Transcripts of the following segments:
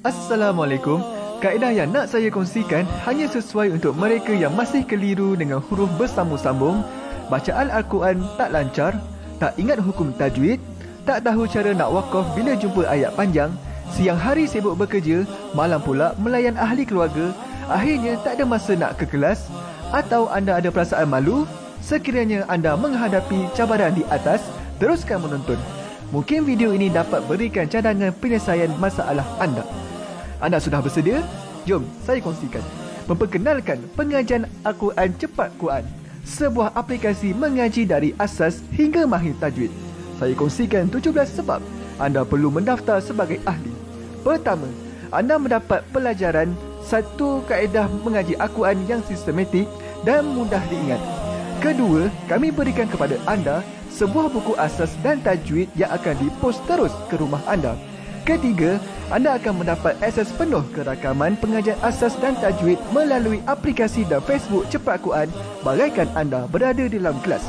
Assalamualaikum. Kaedah yang nak saya kongsikan hanya sesuai untuk mereka yang masih keliru dengan huruf bersambung-sambung, bacaan Al-Quran tak lancar, tak ingat hukum tajwid, tak tahu cara nak wakaf bila jumpa ayat panjang, siang hari sibuk bekerja, malam pula melayan ahli keluarga, akhirnya tak ada masa nak ke kelas, atau anda ada perasaan malu. Sekiranya anda menghadapi cabaran di atas, teruskan menonton. Mungkin video ini dapat berikan cadangan penyelesaian masalah anda. Anda sudah bersedia? Jom saya kongsikan. Memperkenalkan pengajian Al-Quran Cepat Quran, sebuah aplikasi mengaji dari asas hingga mahir tajwid. Saya kongsikan 17 sebab anda perlu mendaftar sebagai ahli. Pertama, anda mendapat pelajaran satu kaedah mengaji Al-Quran yang sistematik dan mudah diingat. Kedua, kami berikan kepada anda sebuah buku asas dan tajwid yang akan dipost terus ke rumah anda. Ketiga, anda akan mendapat akses penuh ke rakaman pengajian asas dan tajwid melalui aplikasi dan Facebook Cepat Quran bagaikan anda berada di dalam kelas.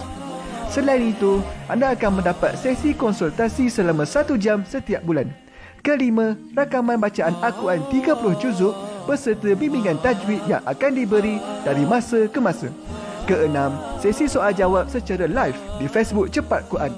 Selain itu, anda akan mendapat sesi konsultasi selama 1 jam setiap bulan. Kelima, rakaman bacaan Al-Quran 30 juzuk beserta bimbingan tajwid yang akan diberi dari masa ke masa. Keenam, sesi soal jawab secara live di Facebook Cepat Quran.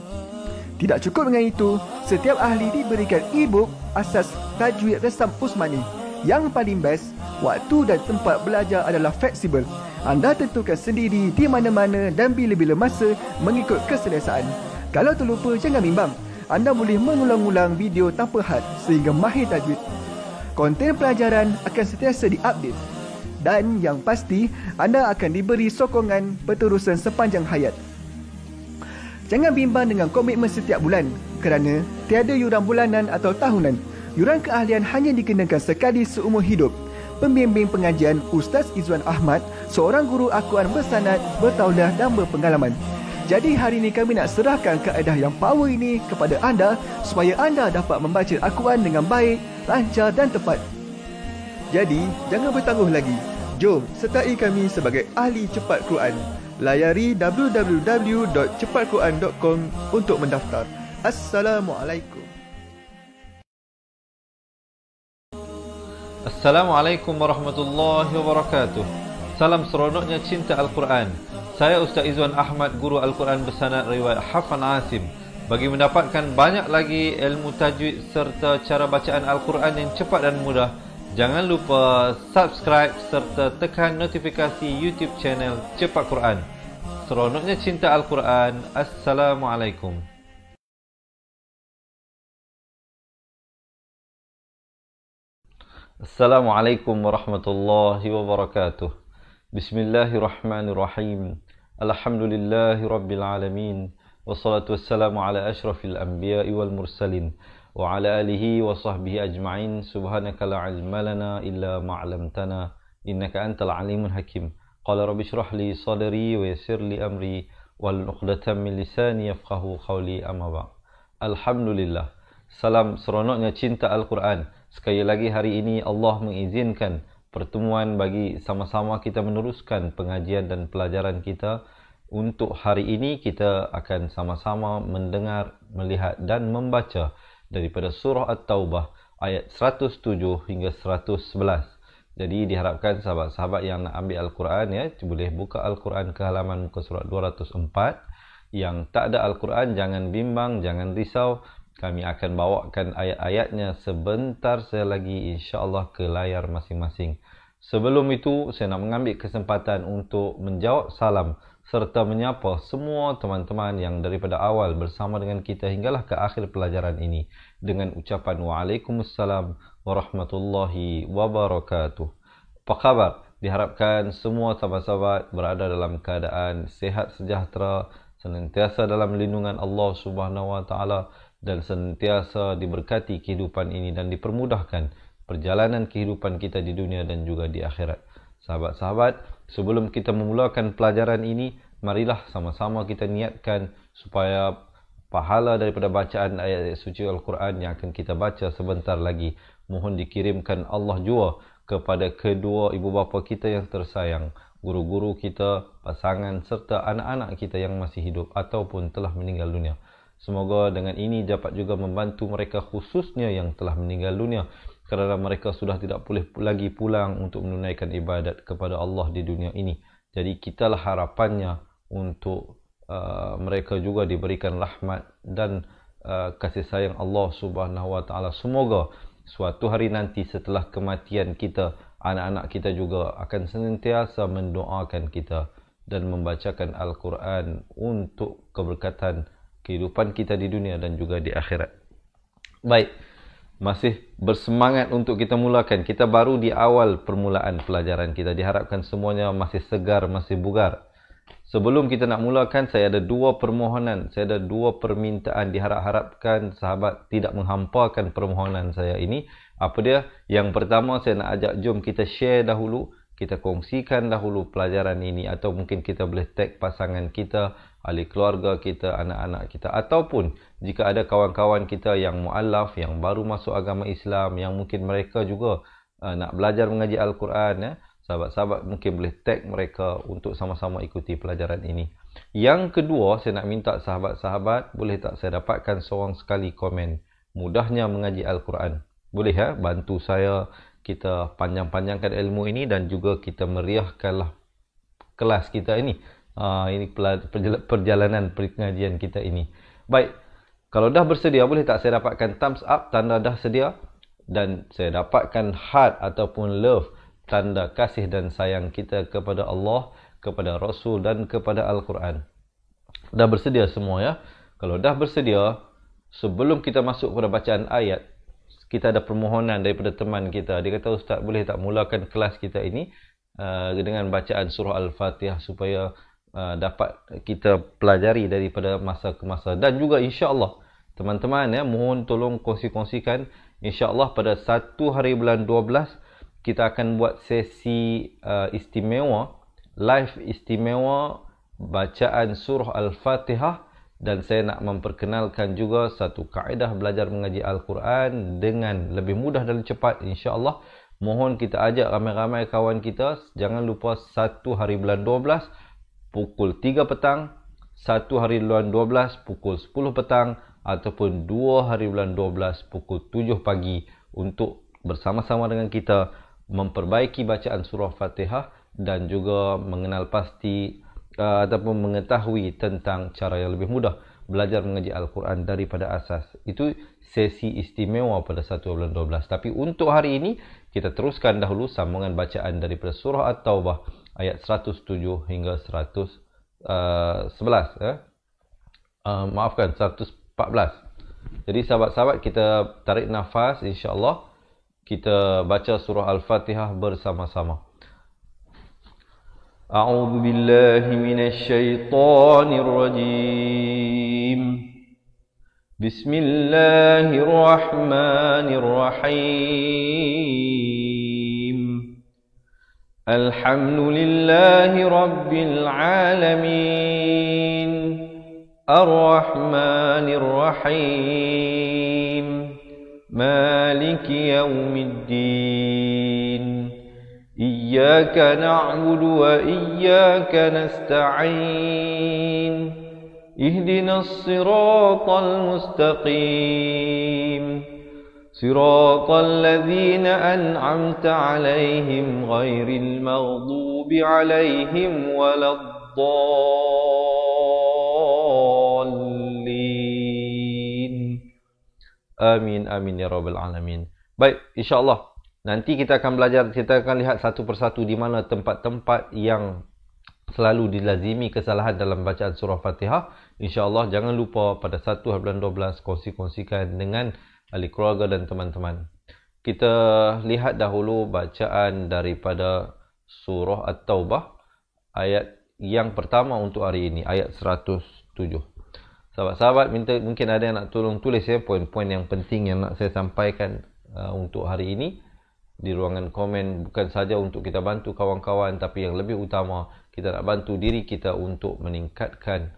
Tidak cukup dengan itu, setiap ahli diberikan e-book asas tajwid resam Usmani. Yang paling best, waktu dan tempat belajar adalah fleksibel. Anda tentukan sendiri di mana-mana dan bila-bila masa mengikut keselesaan. Kalau terlupa, jangan bimbang. Anda boleh mengulang-ulang video tanpa had sehingga mahir tajwid. Konten pelajaran akan sentiasa diupdate. Dan yang pasti, anda akan diberi sokongan berterusan sepanjang hayat. Jangan bimbang dengan komitmen setiap bulan kerana tiada yuran bulanan atau tahunan. Yuran keahlian hanya dikenakan sekali seumur hidup. Pembimbing pengajian Ustaz Izwan Ahmad, seorang guru Al-Quran bersanad, bertauliah dan berpengalaman. Jadi hari ini kami nak serahkan kaedah yang power ini kepada anda supaya anda dapat membaca Al-Quran dengan baik, lancar dan tepat. Jadi, jangan bertangguh lagi. Jom sertai kami sebagai ahli cepat Quran. Layari www.cepatquran.com untuk mendaftar. Assalamualaikum. Assalamualaikum warahmatullahi wabarakatuh. Salam seronoknya cinta Al-Quran. Saya Ustaz Izwan Ahmad, guru Al-Quran bersanad riwayat Hafan Asim. Bagi mendapatkan banyak lagi ilmu tajwid serta cara bacaan Al-Quran yang cepat dan mudah, jangan lupa subscribe serta tekan notifikasi YouTube channel Cepat Quran. Seronoknya cinta Al-Quran. Assalamualaikum. Assalamualaikum warahmatullahi wabarakatuh. Bismillahirrahmanirrahim. Alhamdulillahi rabbil alamin. Wassalatu wassalamu ala ashrafil anbiya'i wal mursalin. Wa ala alihi wa sahbihi ajma'in. Subhanaka la ilma lana illa ma'lamtana innaka antal alimul hakim. Qala rabbi shrah li sadri wa yassir li amri wal 'uqdatam min lisani yafqahu qawli, amma ba'd. Alhamdulillah. Salam seronoknya cinta Al-Quran. Sekali lagi hari ini Allah mengizinkan pertemuan bagi sama-sama kita meneruskan pengajian dan pelajaran kita. Untuk hari ini kita akan sama-sama mendengar, melihat dan membaca daripada surah At-Taubah ayat 107 hingga 111. Jadi diharapkan sahabat-sahabat yang nak ambil Al-Quran boleh buka Al-Quran ke halaman muka surat 204. Yang tak ada Al-Quran jangan bimbang, jangan risau. Kami akan bawakan ayat-ayatnya sebentar saya lagi insya-Allah ke layar masing-masing. Sebelum itu saya nak mengambil kesempatan untuk menjawab salam serta menyapa semua teman-teman yang daripada awal bersama dengan kita hinggalah ke akhir pelajaran ini dengan ucapan Waalaikumsalam warahmatullahi wabarakatuh. Apa khabar? Diharapkan semua sahabat-sahabat berada dalam keadaan sihat sejahtera, senantiasa dalam lindungan Allah Subhanahu wa taala dan senantiasa diberkati kehidupan ini dan dipermudahkan perjalanan kehidupan kita di dunia dan juga di akhirat. Sahabat-sahabat, sebelum kita memulakan pelajaran ini, marilah sama-sama kita niatkan supaya pahala daripada bacaan ayat-ayat suci Al-Quran yang akan kita baca sebentar lagi, mohon dikirimkan Allah jua kepada kedua ibu bapa kita yang tersayang, guru-guru kita, pasangan serta anak-anak kita yang masih hidup ataupun telah meninggal dunia. Semoga dengan ini dapat juga membantu mereka khususnya yang telah meninggal dunia kerana mereka sudah tidak boleh lagi pulang untuk menunaikan ibadat kepada Allah di dunia ini. Jadi kitalah harapannya untuk mereka juga diberikan rahmat dan kasih sayang Allah Subhanahu wa taala. Semoga suatu hari nanti setelah kematian kita, anak-anak kita juga akan senantiasa mendoakan kita dan membacakan Al-Quran untuk keberkatan kehidupan kita di dunia dan juga di akhirat. Baik, masih bersemangat untuk kita mulakan. Kita baru di awal permulaan pelajaran kita. Diharapkan semuanya masih segar, masih bugar. Sebelum kita nak mulakan, saya ada dua permohonan, saya ada dua permintaan. Diharap-harapkan sahabat tidak menghampakan permohonan saya ini. Apa dia? Yang pertama, saya nak ajak jom kita share dahulu, kita kongsikan dahulu pelajaran ini, atau mungkin kita boleh tag pasangan kita, ahli keluarga kita, anak-anak kita, ataupun jika ada kawan-kawan kita yang mu'allaf, yang baru masuk agama Islam, yang mungkin mereka juga nak belajar mengaji Al-Quran, ya, sahabat-sahabat mungkin boleh tag mereka untuk sama-sama ikuti pelajaran ini. Yang kedua, saya nak minta sahabat-sahabat, boleh tak saya dapatkan seorang sekali komen mudahnya mengaji Al-Quran? Boleh ya, bantu saya, kita panjang-panjangkan ilmu ini dan juga kita meriahkanlah kelas kita ini. Ini perjalanan pengajian kita ini. Baik, kalau dah bersedia, boleh tak saya dapatkan thumbs up, tanda dah sedia, dan saya dapatkan heart ataupun love, tanda kasih dan sayang kita kepada Allah, kepada Rasul dan kepada Al-Quran. Dah bersedia semua ya? Kalau dah bersedia, sebelum kita masuk pada bacaan ayat, kita ada permohonan daripada teman kita. Dia kata, Ustaz, boleh tak mulakan kelas kita ini dengan bacaan surah Al-Fatihah supaya dapat kita pelajari daripada masa ke masa. Dan juga insya-Allah teman-teman ya, mohon tolong kongsi-kongsikan. Insya-Allah pada 1 hari bulan 12 kita akan buat sesi istimewa, live istimewa bacaan surah Al-Fatihah, dan saya nak memperkenalkan juga satu kaedah belajar mengaji Al-Quran dengan lebih mudah dan cepat insya-Allah. Mohon kita ajak ramai-ramai kawan kita. Jangan lupa 1 hari bulan 12 pukul 3 petang, 1 hari bulan 12 pukul 10 petang, ataupun 2 hari bulan 12 pukul 7 pagi untuk bersama-sama dengan kita memperbaiki bacaan surah Fatihah dan juga mengenal pasti ataupun mengetahui tentang cara yang lebih mudah belajar mengaji Al-Quran daripada asas. Itu sesi istimewa pada 1 bulan 12. Tapi untuk hari ini, kita teruskan dahulu sambungan bacaan daripada surah At-Taubah ayat 107 hingga 111. Maafkan, 114. Jadi sahabat-sahabat, kita tarik nafas insya-Allah. Kita baca surah Al-Fatihah bersama-sama. A'udzu billahi minasy syaithanir rajim. Bismillahirrahmanirrahim. Alhamdulillahi rabbil alamin. Ar-Rahmanir Rahim. مالك يوم الدين إياك نعبد وإياك نستعين اهدنا الصراط المستقيم صراط الذين أنعمت عليهم غير المغضوب عليهم ولا الضالين. Amin, amin ya rabbal alamin. Baik, insya-Allah nanti kita akan belajar, kita akan lihat satu persatu di mana tempat-tempat yang selalu dilazimi kesalahan dalam bacaan surah Fatihah. Insya-Allah jangan lupa pada 1 bulan 12 kongsi-kongsikan dengan ahli keluarga dan teman-teman. Kita lihat dahulu bacaan daripada surah At-Taubah ayat yang pertama untuk hari ini, ayat 107. Sahabat-sahabat, mungkin ada yang nak tolong tulis ya poin-poin yang penting yang nak saya sampaikan untuk hari ini di ruangan komen. Bukan saja untuk kita bantu kawan-kawan, tapi yang lebih utama kita nak bantu diri kita untuk meningkatkan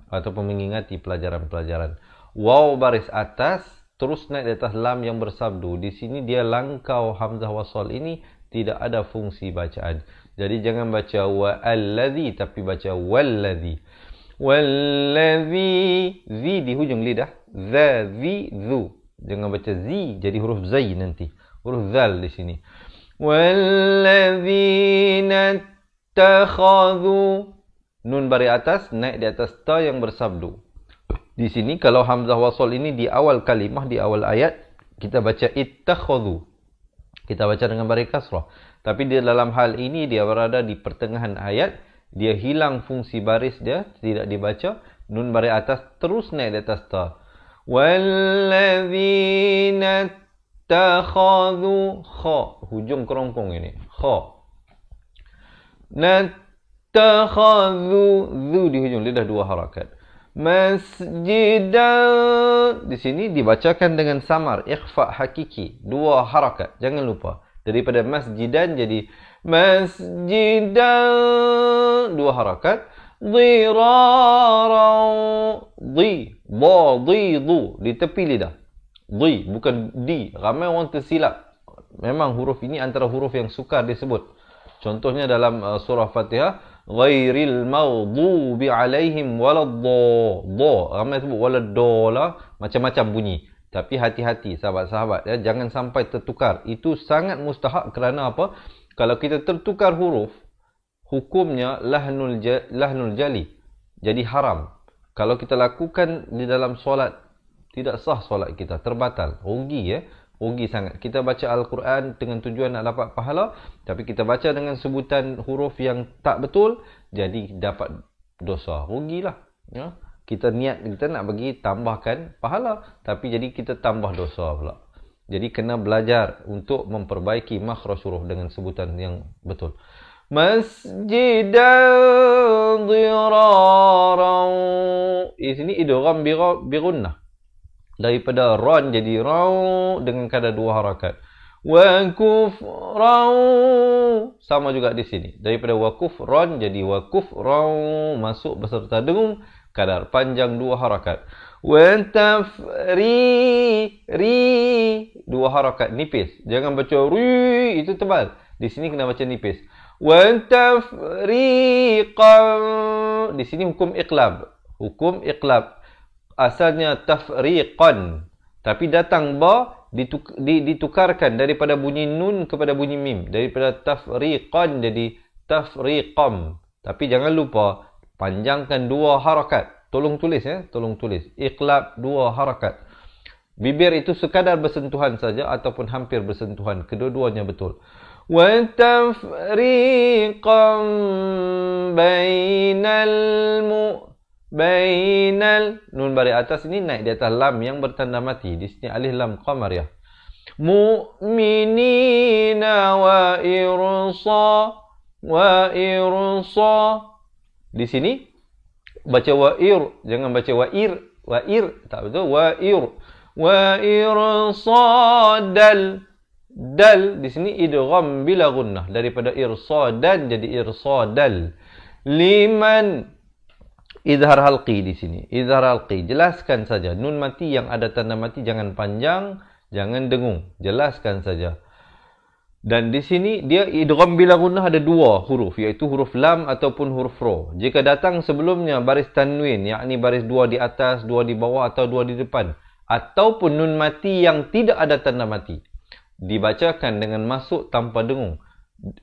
ataupun mengingati pelajaran-pelajaran. Waw baris atas terus naik di atas lam yang bersabdu. Di sini dia langkau hamzah wasal ini tidak ada fungsi bacaan. Jadi jangan baca wa alladhi tapi baca walladhi. Walladhi, zi di hujung lidah, za, zi, zu. Jangan baca zi, jadi huruf zai nanti. Huruf zal di sini. Walladzina takhadhu. Nun baris atas naik di atas ta yang bersabdu. Di sini kalau hamzah wasal ini di awal kalimah, di awal ayat, kita baca ittakhadhu. Kita baca dengan baris kasrah. Tapi di dalam hal ini dia berada di pertengahan ayat, dia hilang fungsi baris dia, tidak dibaca. Nun baris atas terus naik di atas ta. Walladzina takhadhu kha, hujung kerongkong ini. Kha. Nattakhadhu, zu di hujung lidah 2 harakat. Masjidan, di sini dibacakan dengan samar, ikhfa hakiki, 2 harakat. Jangan lupa. Daripada masjidan jadi masjidan, 2 harakat. Dhiraran, di, ba, di, du, di tepi lidah. Di, bukan di. Ramai orang tersilap. Memang huruf ini antara huruf yang sukar disebut. Contohnya dalam surah Fatihah, ghairil maghdubi alaihim waladdo. Do, ramai sebut waladdo lah, macam-macam bunyi. Tapi hati-hati sahabat-sahabat ya, jangan sampai tertukar. Itu sangat mustahak kerana apa? Kalau kita tertukar huruf, hukumnya lahnul jali. Jadi haram. Kalau kita lakukan di dalam solat, tidak sah solat kita, terbatal. Rugi ya. Rugi sangat. Kita baca Al-Quran dengan tujuan nak dapat pahala, tapi kita baca dengan sebutan huruf yang tak betul, jadi dapat dosa. Rugilah. Ya. Kita niat kita nak bagi tambahkan pahala, tapi jadi kita tambah dosa pula. Jadi kena belajar untuk memperbaiki makhraj huruf dengan sebutan yang betul. Masjidan dhiraran. Di sini idgham birunnah. Daripada ran jadi raw dengan kadar 2 harakat. Wa kufran, sama juga di sini. Daripada wa kufran jadi wa kufran, masuk beserta dengung, kadar panjang 2 harakat. Wa tafri, 2 harakat nipis. Jangan baca ri, itu tebal. Di sini kena baca nipis. Wa tafriqan, di sini hukum iqlab. Hukum iqlab. Asalnya tafriqan, tapi datang ba ditukarkan daripada bunyi nun kepada bunyi mim, daripada tafriqan jadi tafriqam. Tapi jangan lupa panjangkan 2 harakat. Tolong tulis ya, tolong tulis. Iqlab 2 harakat. Bibir itu sekadar bersentuhan saja ataupun hampir bersentuhan, kedua-duanya betul. Wa tafriqan bainal, nun baris atas ini naik di atas lam yang bertanda mati. Di sini alif lam qamariyah. Mu'minina wa irsa. Di sini baca wa'ir, jangan baca wa'ir. Tak betul. Wa irsadal. Dal di sini idgham bila gunnah, daripada irsadan jadi irsadal. Liman, izhar halqi di sini. Izhar halqi, jelaskan saja. Nun mati yang ada tanda mati jangan panjang, jangan dengung. Jelaskan saja. Dan di sini dia idgham bila gunnah ada 2 huruf, iaitu huruf lam ataupun huruf ro. Jika datang sebelumnya baris tanwin, yakni baris 2 di atas, 2 di bawah atau 2 di depan, ataupun nun mati yang tidak ada tanda mati, dibacakan dengan masuk tanpa dengung.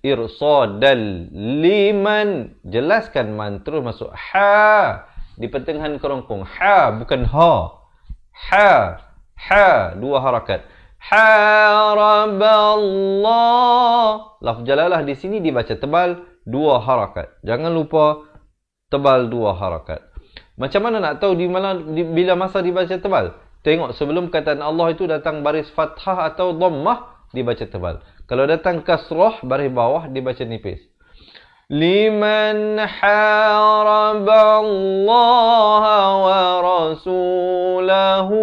Irsadal liman, jelaskan man, terus masuk ha di pertengahan kerongkong. Ha bukan ha. Ha 2 harakat. Haraballah. Lafz jalalah di sini dibaca tebal 2 harakat. Jangan lupa tebal 2 harakat. Macam mana nak tahu bila masa dibaca tebal? Tengok sebelum kataan Allah itu datang baris fathah atau dhammah, dibaca tebal. Kalau datang kasrah, baris bawah dibaca nipis. Liman haraballaha wa rasulahu.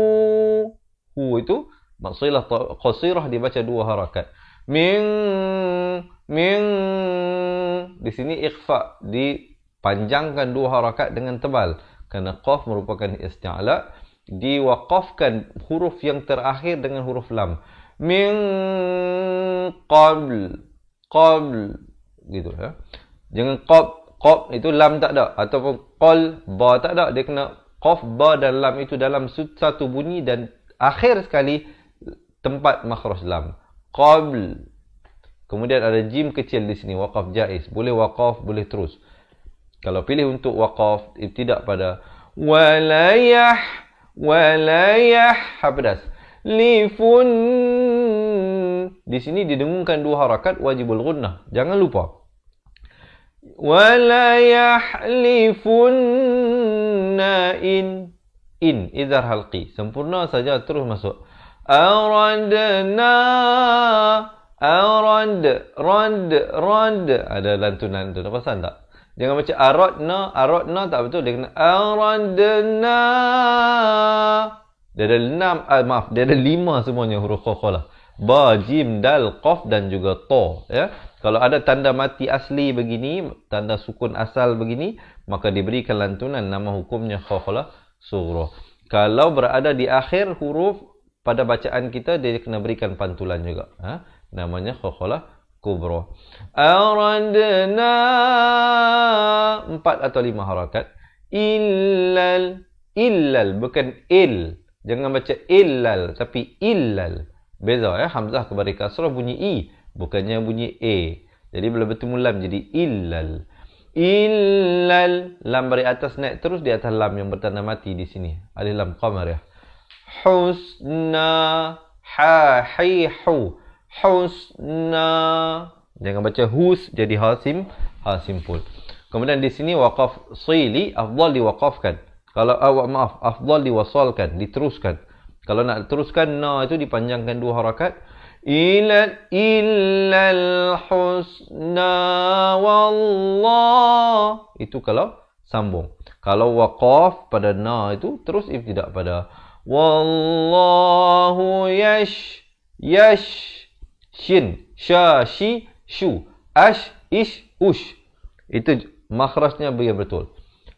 Hu itu maksilah qasirah dibaca 2 harakat. Min di sini ikhfa, dipanjangkan 2 harakat dengan tebal. Kerana qaf merupakan isti'la, diwaqafkan huruf yang terakhir dengan huruf lam. Min qabl gitu ya. Jangan qab itu lam tak ada, ataupun qal ba tak ada. Dia kena qaf, ba dan lam itu dalam satu bunyi dan akhir sekali tempat makhraj lam. Qabl. Kemudian ada jim kecil di sini, waqaf jaiz. Boleh waqaf, boleh terus. Kalau pilih untuk waqaf, tidak pada walayah hapedas. Lifun. Di sini didengungkan 2 harakat wajibul gunnah. Jangan lupa. Walayahlifuna in idhar halqi. Sempurna saja terus masuk. Aradna ada lantunan tu. Perasan tak? Jangan baca aradna tak betul. Dia kena aradna. Dia ada 5 semuanya huruf qalqalah. Ba, jim, dal, qaf dan juga ta, ya. Kalau ada tanda mati asli begini, tanda sukun asal begini, maka diberikan lantunan, nama hukumnya qalqalah sughra. Kalau berada di akhir huruf pada bacaan kita, dia kena berikan pantulan juga, namanya qalqalah kubra. Aradna 4 atau 5 harakat. Illal bukan il. Jangan baca illal tapi illal. Beza, ya. Hamzah kebari kasrah bunyi i, bukannya bunyi e. Jadi bila bertemu lam jadi illal. Lam bari atas naik terus di atas lam yang bertanda mati di sini. Alif lam qamar, ya. Husna husna. Jangan baca hus jadi ha simpul. Kemudian di sini waqaf sili afdal diwaqafkan. Kalau afdal diwasalkan, diteruskan. Kalau nak teruskan na itu dipanjangkan 2 harakat. Illal husna wallah. Itu kalau sambung. Kalau waqaf pada na itu terus ibtidak pada wallahu shin shi shu ish ush. Itu makhrajnya biar betul.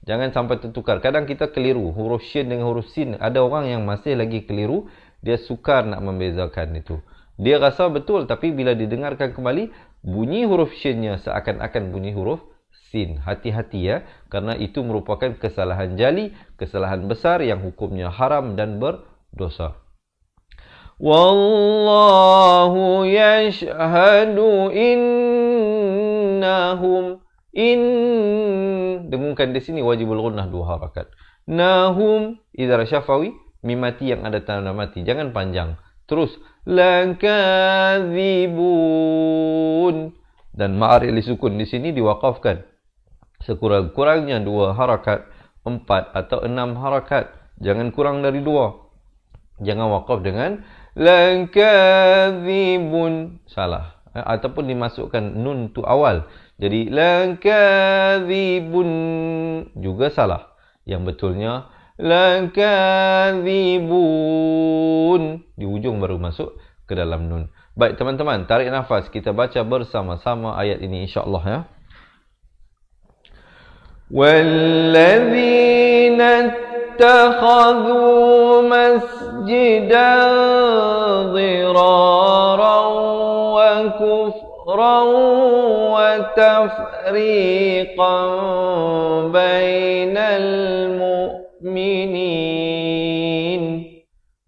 Jangan sampai tertukar. Kadang kita keliru huruf shin dengan huruf sin. Ada orang yang masih lagi keliru, dia sukar nak membezakan itu. Dia rasa betul, tapi bila didengarkan kembali, bunyi huruf shinnya seakan-akan bunyi huruf sin. Hati-hati, ya, karena itu merupakan kesalahan jali, kesalahan besar yang hukumnya haram dan berdosa. Wallahu yashhadu innahum dengungkan di sini wajibul gunnah 2 harakat. Nahum idhar syafawi, mim mati yang ada tanda mati, jangan panjang. Terus lakadzibun dan ma'aril sukun di sini diwaqafkan. Sekurang-kurangnya 2 harakat, 4 atau 6 harakat. Jangan kurang dari 2. Jangan waqaf dengan lakadzibun, salah. Ataupun dimasukkan nun tu awal. Jadi lakadzibun juga salah. Yang betulnya lakadzibun. Di ujung baru masuk ke dalam nun. Baik teman-teman, tarik nafas. Kita baca bersama-sama ayat ini insya-Allah, ya. Walladzina ittakhadhu masjidan dhiraran wa kufran wa tafriqan bainal mu'minin.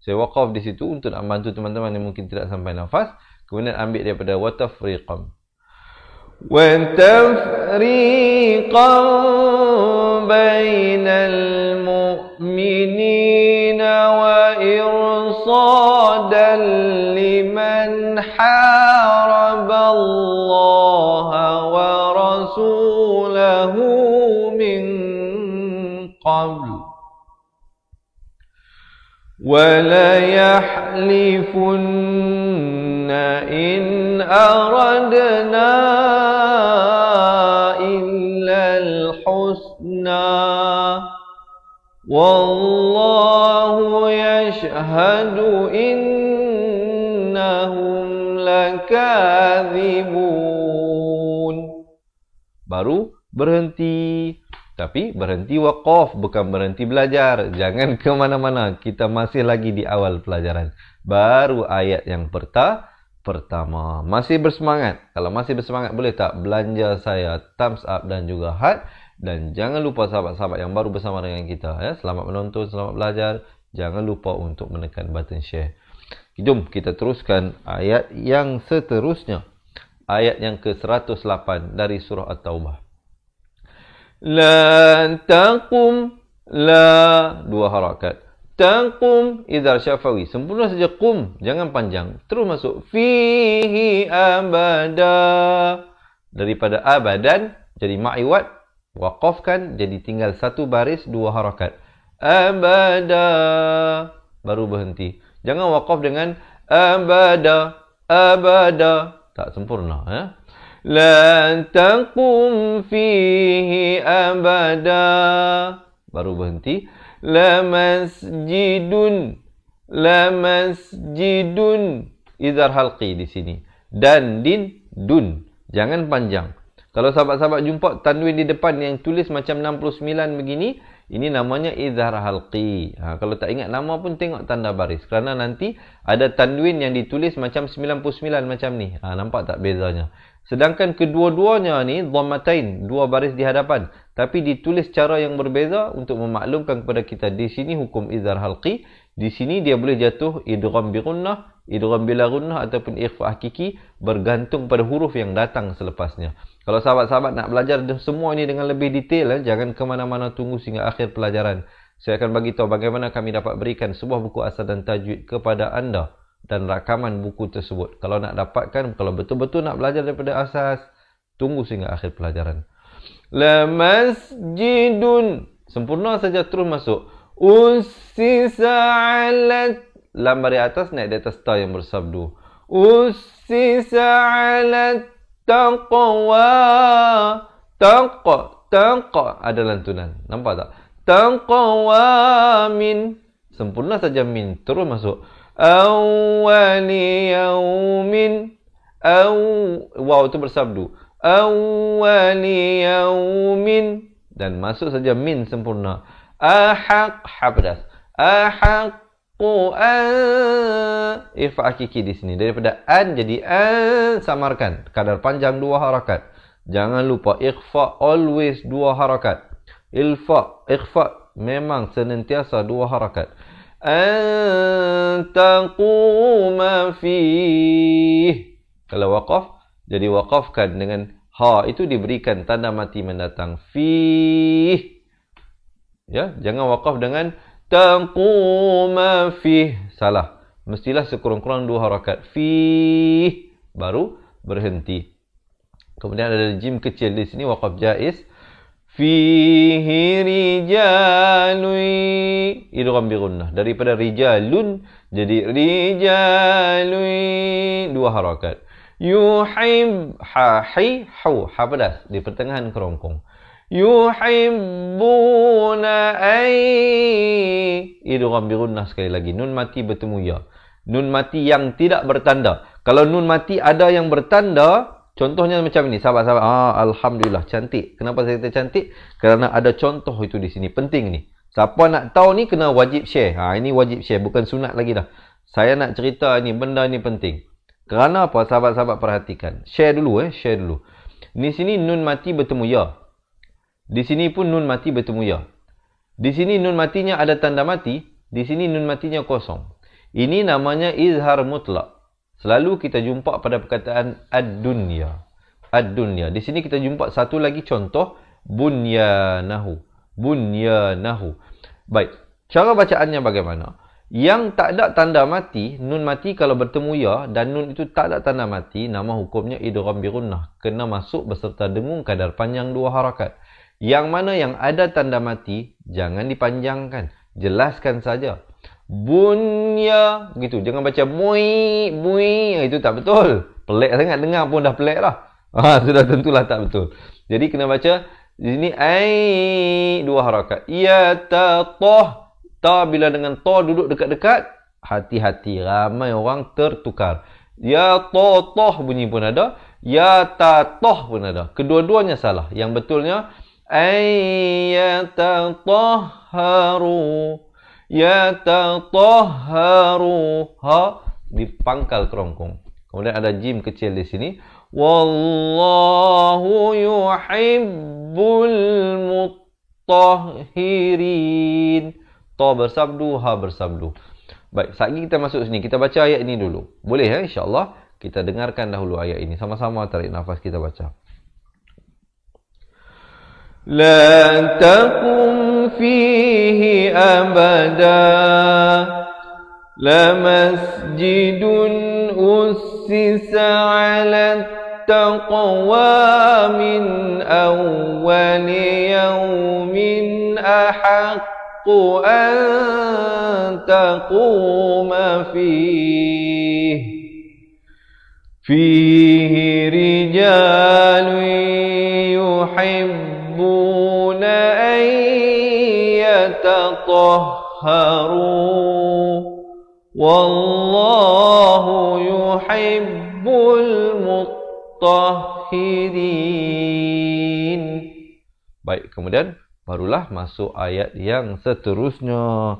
Saya waqaf di situ untuk nak bantu teman-teman yang mungkin tidak sampai nafas. Kemudian ambil daripada wa tafriqan. Wa tafriqan bainal mu'minina wa irsadan liman haraba Allah wa rasulahu min qabl. وَلَا يَحْلِفُنَّ إِنْ أَرَدْنَا إِلَّا الْحُسْنَى وَاللَّهُ يَشْهَدُ إِنَّهُمْ لَكَاذِبُونَ. Baru berhenti. Tapi berhenti waqaf, bukan berhenti belajar. Jangan ke mana-mana. Kita masih lagi di awal pelajaran. Baru ayat yang pertama. Masih bersemangat. Kalau masih bersemangat, boleh tak belanja saya thumbs up dan juga heart. Dan jangan lupa sahabat-sahabat yang baru bersama dengan kita, ya. Selamat menonton, selamat belajar. Jangan lupa untuk menekan button share. Jom kita teruskan ayat yang seterusnya. Ayat yang ke-108 dari surah At-Taubah. La taqum, la, dua harakat. Taqum idhar syafawi. Sempurna saja qum, jangan panjang. Terus masuk fihi abada. Daripada abadan jadi ma'iwat, waqafkan jadi tinggal satu baris dua harakat. Abada, baru berhenti. Jangan waqaf dengan abada, abada. Tak sempurna, ya. La taqum fihi abada, baru berhenti. La masjidun, la masjidun idhar halqi di sini. Dan din dun, jangan panjang. Kalau sahabat-sahabat jumpa tanwin di depan yang tulis macam 69 begini, ini namanya idhar halqi. Kalau tak ingat nama pun tengok tanda baris. Kerana nanti ada tanwin yang ditulis macam 99 macam ni. Nampak tak bezanya? Sedangkan kedua-duanya ni dhammatain, dua baris di hadapan, tapi ditulis cara yang berbeza untuk memaklumkan kepada kita di sini hukum idhar halqi, di sini dia boleh jatuh idgham bi gunnah, idgham bila gunnah ataupun ikhfa hakiki, bergantung pada huruf yang datang selepasnya. Kalau sahabat-sahabat nak belajar semua ini dengan lebih detail, jangan ke mana-mana, tunggu sehingga akhir pelajaran. Saya akan bagi tahu bagaimana kami dapat berikan sebuah buku asal dan tajwid kepada anda dan rakaman buku tersebut. Kalau nak dapatkan, kalau betul-betul nak belajar daripada asas, tunggu sehingga akhir pelajaran. La masjidun, sempurna saja terus masuk. Ussisa alat, lam dari atas naik di atas ta yang bersabdu. Ussisa alat taqwa, taqa ada lantunan. Nampak tak? Taqwa min, sempurna saja min, terus masuk. Awwali yaumin, waw itu bersabdu. Awwali yaumin, dan masuk saja min sempurna. Ahaq, habdas. Ahaqu an, ifa hakiki di sini. Daripada an jadi an, samarkan. Kadar panjang dua harakat. Jangan lupa ikhfa always dua harakat. Ikhfa memang senantiasa dua harakat. Antaquma fih. Kalau waqaf, jadi waqafkan dengan ha, itu diberikan tanda mati mendatang. Fih. Ya, jangan waqaf dengan taquma fih. Salah. Mestilah sekurang-kurang dua harakat. Fih. Baru berhenti. Kemudian ada jim kecil di sini, waqaf jaiz. Fihi rijalui, idgham bi gunnah. Daripada rijalun jadi rijalui, dua harakat. Yuhib, hi, hu, ha pedas di pertengahan kerongkong. Yuhibbuna ay, idgham bi gunnah sekali lagi. Nun mati bertemu ya. Nun mati yang tidak bertanda. Kalau nun mati ada yang bertanda, contohnya macam ini, sahabat-sahabat. Alhamdulillah, cantik. Kenapa saya kata cantik? Kerana ada contoh itu di sini. Penting ni. Siapa nak tahu ni, kena wajib share. Ini wajib share. Bukan sunat lagi dah. Saya nak cerita ni, benda ni penting. Kerana apa? Sahabat-sahabat perhatikan. Share dulu. Share dulu. Di sini nun mati bertemu ya. Di sini pun nun mati bertemu ya. Di sini nun matinya ada tanda mati. Di sini nun matinya kosong. Ini namanya izhar mutlak. Selalu kita jumpa pada perkataan ad-dunya. Ad-dunya. Di sini kita jumpa satu lagi contoh. Bunyanahu. Bunyanahu. Baik. Cara bacaannya bagaimana? Yang tak ada tanda mati, nun mati kalau bertemu ya, dan nun itu tak ada tanda mati, nama hukumnya idgham bi gunnah. Kena masuk beserta dengung kadar panjang dua harakat. Yang mana yang ada tanda mati, jangan dipanjangkan. Jelaskan saja. Bunya, gitu. Jangan baca bui, bui. Itu tak betul. Pelik sangat, dengar pun dah pelik lah. Sudah tentulah tak betul. Jadi kena baca di sini ai, dua harakat. Ya ta toh. Ta bila dengan to duduk dekat-dekat, hati-hati. Ramai orang tertukar. Ya to toh bunyi pun ada. Ya ta toh pun ada. Kedua-duanya salah. Yang betulnya ay ya ta toharu. Yatatahharu, ha dipangkal kerongkong. Kemudian ada jim kecil di sini. Wallahu yuhibbul mutahhirin. Ta bersabdu, ha bersabdu. Baik, saat ini kita masuk sini. Kita baca ayat ini dulu. Boleh ya, insyaAllah. Kita dengarkan dahulu ayat ini. Sama-sama tarik nafas kita baca. La takum fihi abada la masjidun ussisa ala taqwa min awwali yawmin ahaqqu an taquma fihi rijalun yuhibbuna an yatatahharu wallahu yuhibbul mutahhirin. Baik, kemudian barulah masuk ayat yang seterusnya.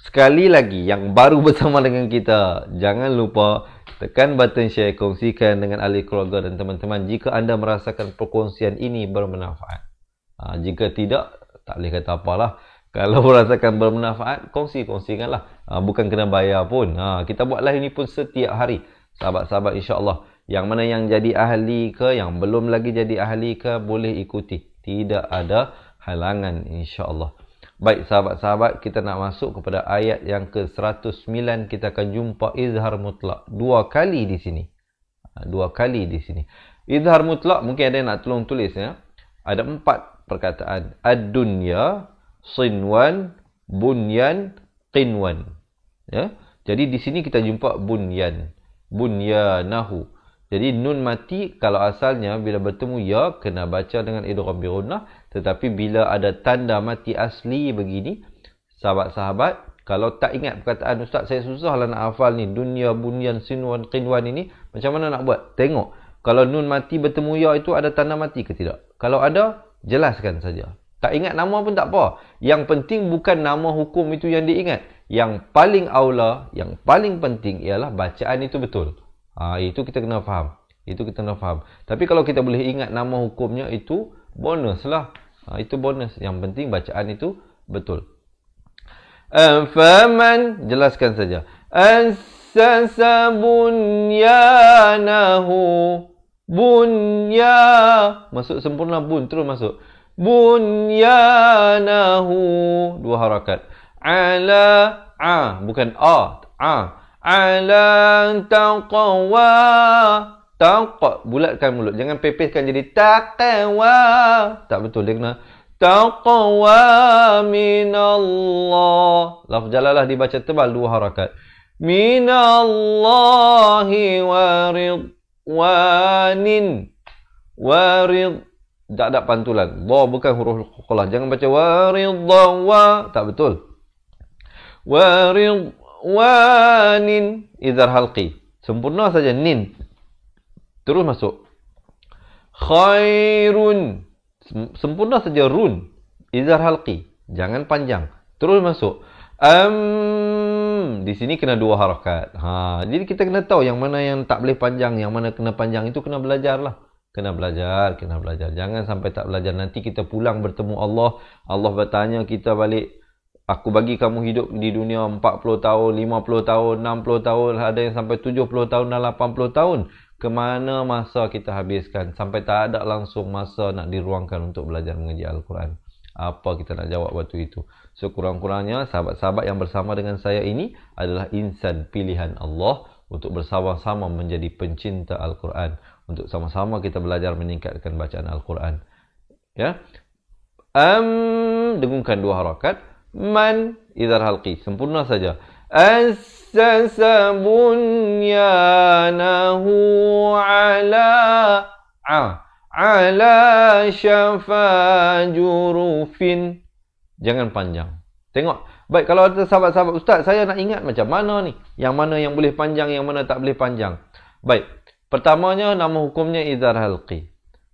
Sekali lagi, yang baru bersama dengan kita, jangan lupa tekan button share, kongsikan dengan ahli keluarga dan teman-teman jika anda merasakan perkongsian ini bermanfaat. Jika tidak, tak boleh kata apalah. Kalau merasakan bermanfaat, kongsikanlah. Bukan kena bayar pun. Kita buatlah ini pun setiap hari. Sahabat-sahabat, insya-Allah. Yang mana yang jadi ahli ke, yang belum lagi jadi ahli ke, boleh ikuti. Tidak ada halangan, insya-Allah. Baik, sahabat-sahabat, kita nak masuk kepada ayat yang ke-109. Kita akan jumpa izhar mutlak. Dua kali di sini. Izhar mutlak, mungkin ada yang nak tolong tulis ya. Ada 4 perkataan. Ad-dunya, sinwan, bunyan, qinwan. Ya. Jadi di sini kita jumpa bunyan. Bunyanahu. Jadi nun mati kalau asalnya bila bertemu ya kena baca dengan idgham bi gunnah, tetapi bila ada tanda mati asli begini, sahabat-sahabat, kalau tak ingat perkataan ustaz, saya susahlah nak hafal ni dunya, bunyan, sinwan, qinwan ini, macam mana nak buat? Tengok kalau nun mati bertemu ya itu ada tanda mati ke tidak? Kalau ada, jelaskan saja. Tak ingat nama pun tak apa. Yang penting bukan nama hukum itu yang diingat. Yang paling aula, yang paling penting ialah bacaan itu betul. Itu kita kena faham. Tapi kalau kita boleh ingat nama hukumnya, itu bonus lah. Itu bonus. Yang penting bacaan itu betul. Faman, jelaskan saja. Assasa bunyanahu. Bunya. Masuk sempurna bun. Terus masuk. Bunyanahu. 2 harakat. Ala. Bukan a. Ala taqwa. Bulatkan mulut. Jangan pepeskan jadi taqwa. Tak betul. Dia kena taqwa minallah. Lafz jalalah dibaca tebal 2 harakat. Minallahi waridwanin. Warid. Tak ada pantulan. Dha bukan huruf qalqalah. Jangan baca waridwa. Tak betul. Waridwanin. Izhar halqi. Sempurna saja nin. Terus masuk. Khairun. Sempurna saja run. Izhar halqi. Jangan panjang. Terus masuk. Di sini kena 2 harakat. Jadi kita kena tahu yang mana yang tak boleh panjang, yang mana kena panjang. Itu kena belajar lah. Kena belajar. Jangan sampai tak belajar. Nanti kita pulang bertemu Allah. Allah bertanya kita balik. Aku bagi kamu hidup di dunia 40 tahun, 50 tahun, 60 tahun. Ada yang sampai 70 tahun dan 80 tahun. Kemana masa kita habiskan? Sampai tak ada langsung masa nak diruangkan untuk belajar mengaji Al-Quran. Apa kita nak jawab waktu itu? Sekurang-kurangnya sahabat-sahabat yang bersama dengan saya ini adalah insan pilihan Allah untuk bersama-sama menjadi pencinta Al-Quran. Untuk sama-sama kita belajar meningkatkan bacaan Al-Quran. Ya. Dengungkan 2 harakat. Man, izhar halqi. Sempurna saja. Assasa bunyanahu ala syafa jurufin. Jangan panjang. Tengok. Baik, kalau ada sahabat-sahabat, ustaz, saya nak ingat macam mana ni? Yang mana yang boleh panjang, yang mana tak boleh panjang. Baik. Pertamanya, nama hukumnya izhar halqi.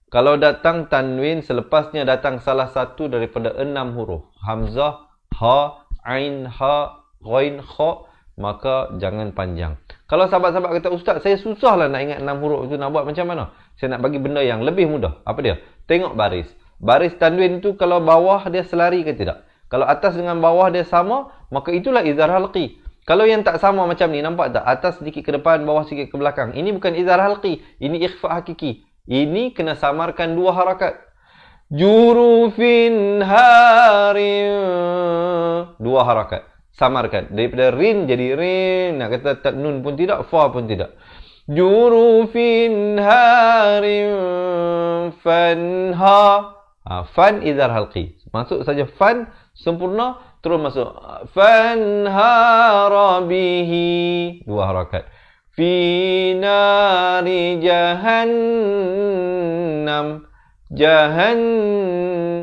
Kalau datang tanwin, selepasnya datang salah satu daripada 6 huruf. Hamzah, ha, ain, ha, ghain, kha, maka jangan panjang. Kalau sahabat-sahabat kata, ustaz, saya susahlah nak ingat 6 huruf itu, nak buat macam mana? Saya nak bagi benda yang lebih mudah. Apa dia? Tengok baris. Baris tanwin itu kalau bawah dia selari ke tidak? Kalau atas dengan bawah dia sama, maka itulah izhar halqi. Kalau yang tak sama macam ni, nampak tak? Atas sedikit ke depan, bawah sedikit ke belakang. Ini bukan izhar halqi. Ini ikhfa hakiki. Ini kena samarkan 2 harakat. Jurufin harin. 2 harakat. Samarkan. Daripada rin jadi rin. Nak kata tak nun pun tidak, fa pun tidak. Jurufin harin fanha. Fan izhar halqi. Masuk saja fan sempurna, terus masuk fanhara bihi. 2 harakat. Fi nari jahannam.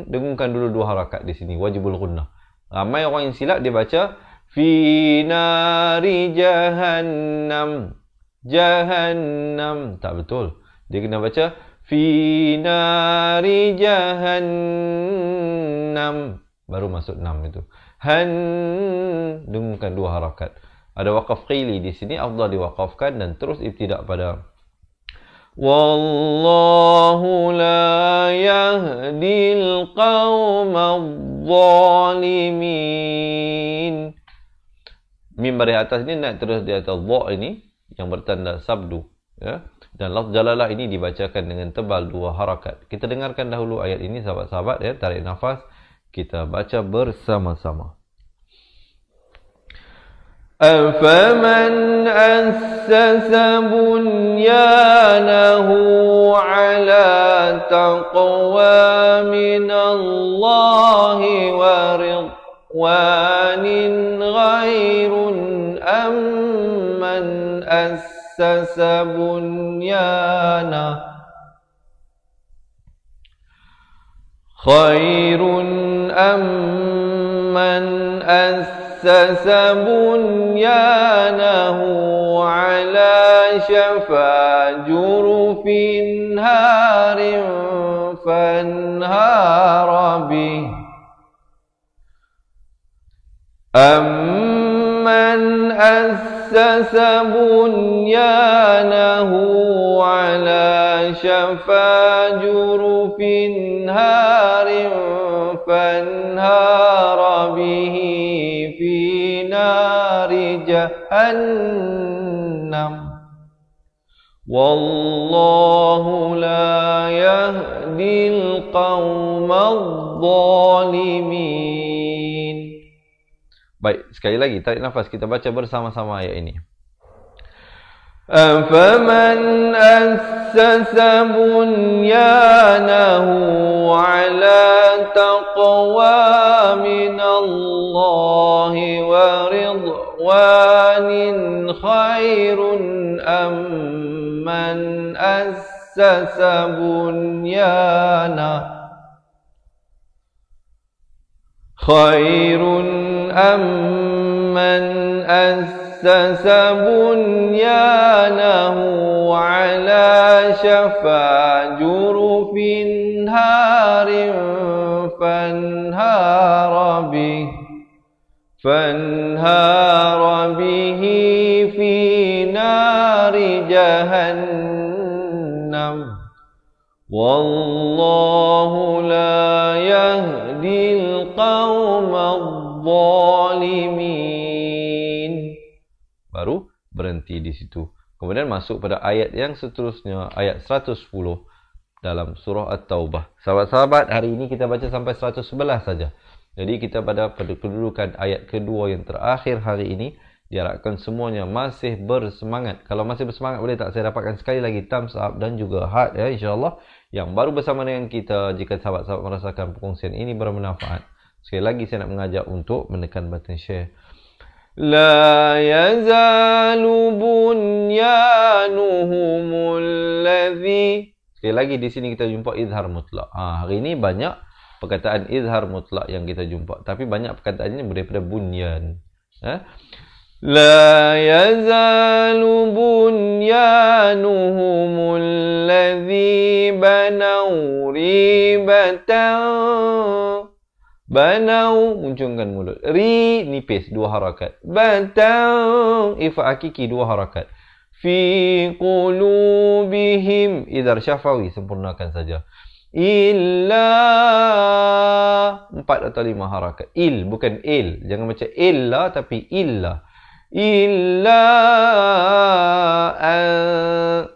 Dengungkan dulu 2 harakat di sini, wajibul ghunnah. Ramai orang yang silap, dia baca fi nari jahannam. Jahannam. Tak betul. Dia kena baca fi nari jahannam. Baru masuk 6 itu. Dengungkan 2 harakat. Ada waqaf qili di sini, afdal diwaqafkan dan terus ibtidak pada wallahu la yahdil qaumadh dhalimin. Mim baris atas ni naik terus di atas dha ini yang bertanda sabdu, ya. Dan lafz jalalah ini dibacakan dengan tebal 2 harakat. Kita dengarkan dahulu ayat ini sahabat-sahabat, ya, tarik nafas, kita baca bersama-sama. أفمن أسس بنيانه على تقوى من الله ورضوان خير أم من أسس بنيانه خير أم من أسس بنيانه على شفا جرف هار فانهار به أمن أسس بنيانه على شفا جرف هار فانهار به في نار جهنم والله لا يهدي القوم الظالمين. Baik, sekali lagi tarik nafas, kita baca bersama-sama ayat ini. أفمن أسس بنيانه على تقوى من الله ورضوان خير أم من أسس بنيانه خير أم من أسس بنيانه على شفا جرف هار فانهار به في نار جهنم والله لا يهدي القوم الظالمين. Baru berhenti di situ. Kemudian masuk pada ayat yang seterusnya, ayat 110 dalam surah At-Taubah. Sahabat-sahabat, hari ini kita baca sampai 111 saja. Jadi kita pada kedudukan ayat kedua yang terakhir hari ini, diharapkan semuanya masih bersemangat. Kalau masih bersemangat, boleh tak saya dapatkan sekali lagi thumbs up dan juga heart, ya, insyaAllah. Yang baru bersama dengan kita, jika sahabat-sahabat merasakan perkongsian ini bermanfaat, sekali lagi saya nak mengajak untuk menekan button share. La yazalu bunyanuhumul ladzi. Sekali lagi di sini kita jumpa izhar mutlak. Hari ini banyak perkataan izhar mutlak yang kita jumpa, tapi banyak perkataan ini daripada bunyan. La yazalu bunyanuhumul ladzi banaw ribatan. Banau, muncungkan mulut. Ri, nipis, 2 harakat. Batang, ifa hakiki, 2 harakat. Fi qulubihim, idhar syafawi, sempurnakan saja. illa 4 atau 5 harakat. Bukan il. Jangan baca illa tapi illa. Illa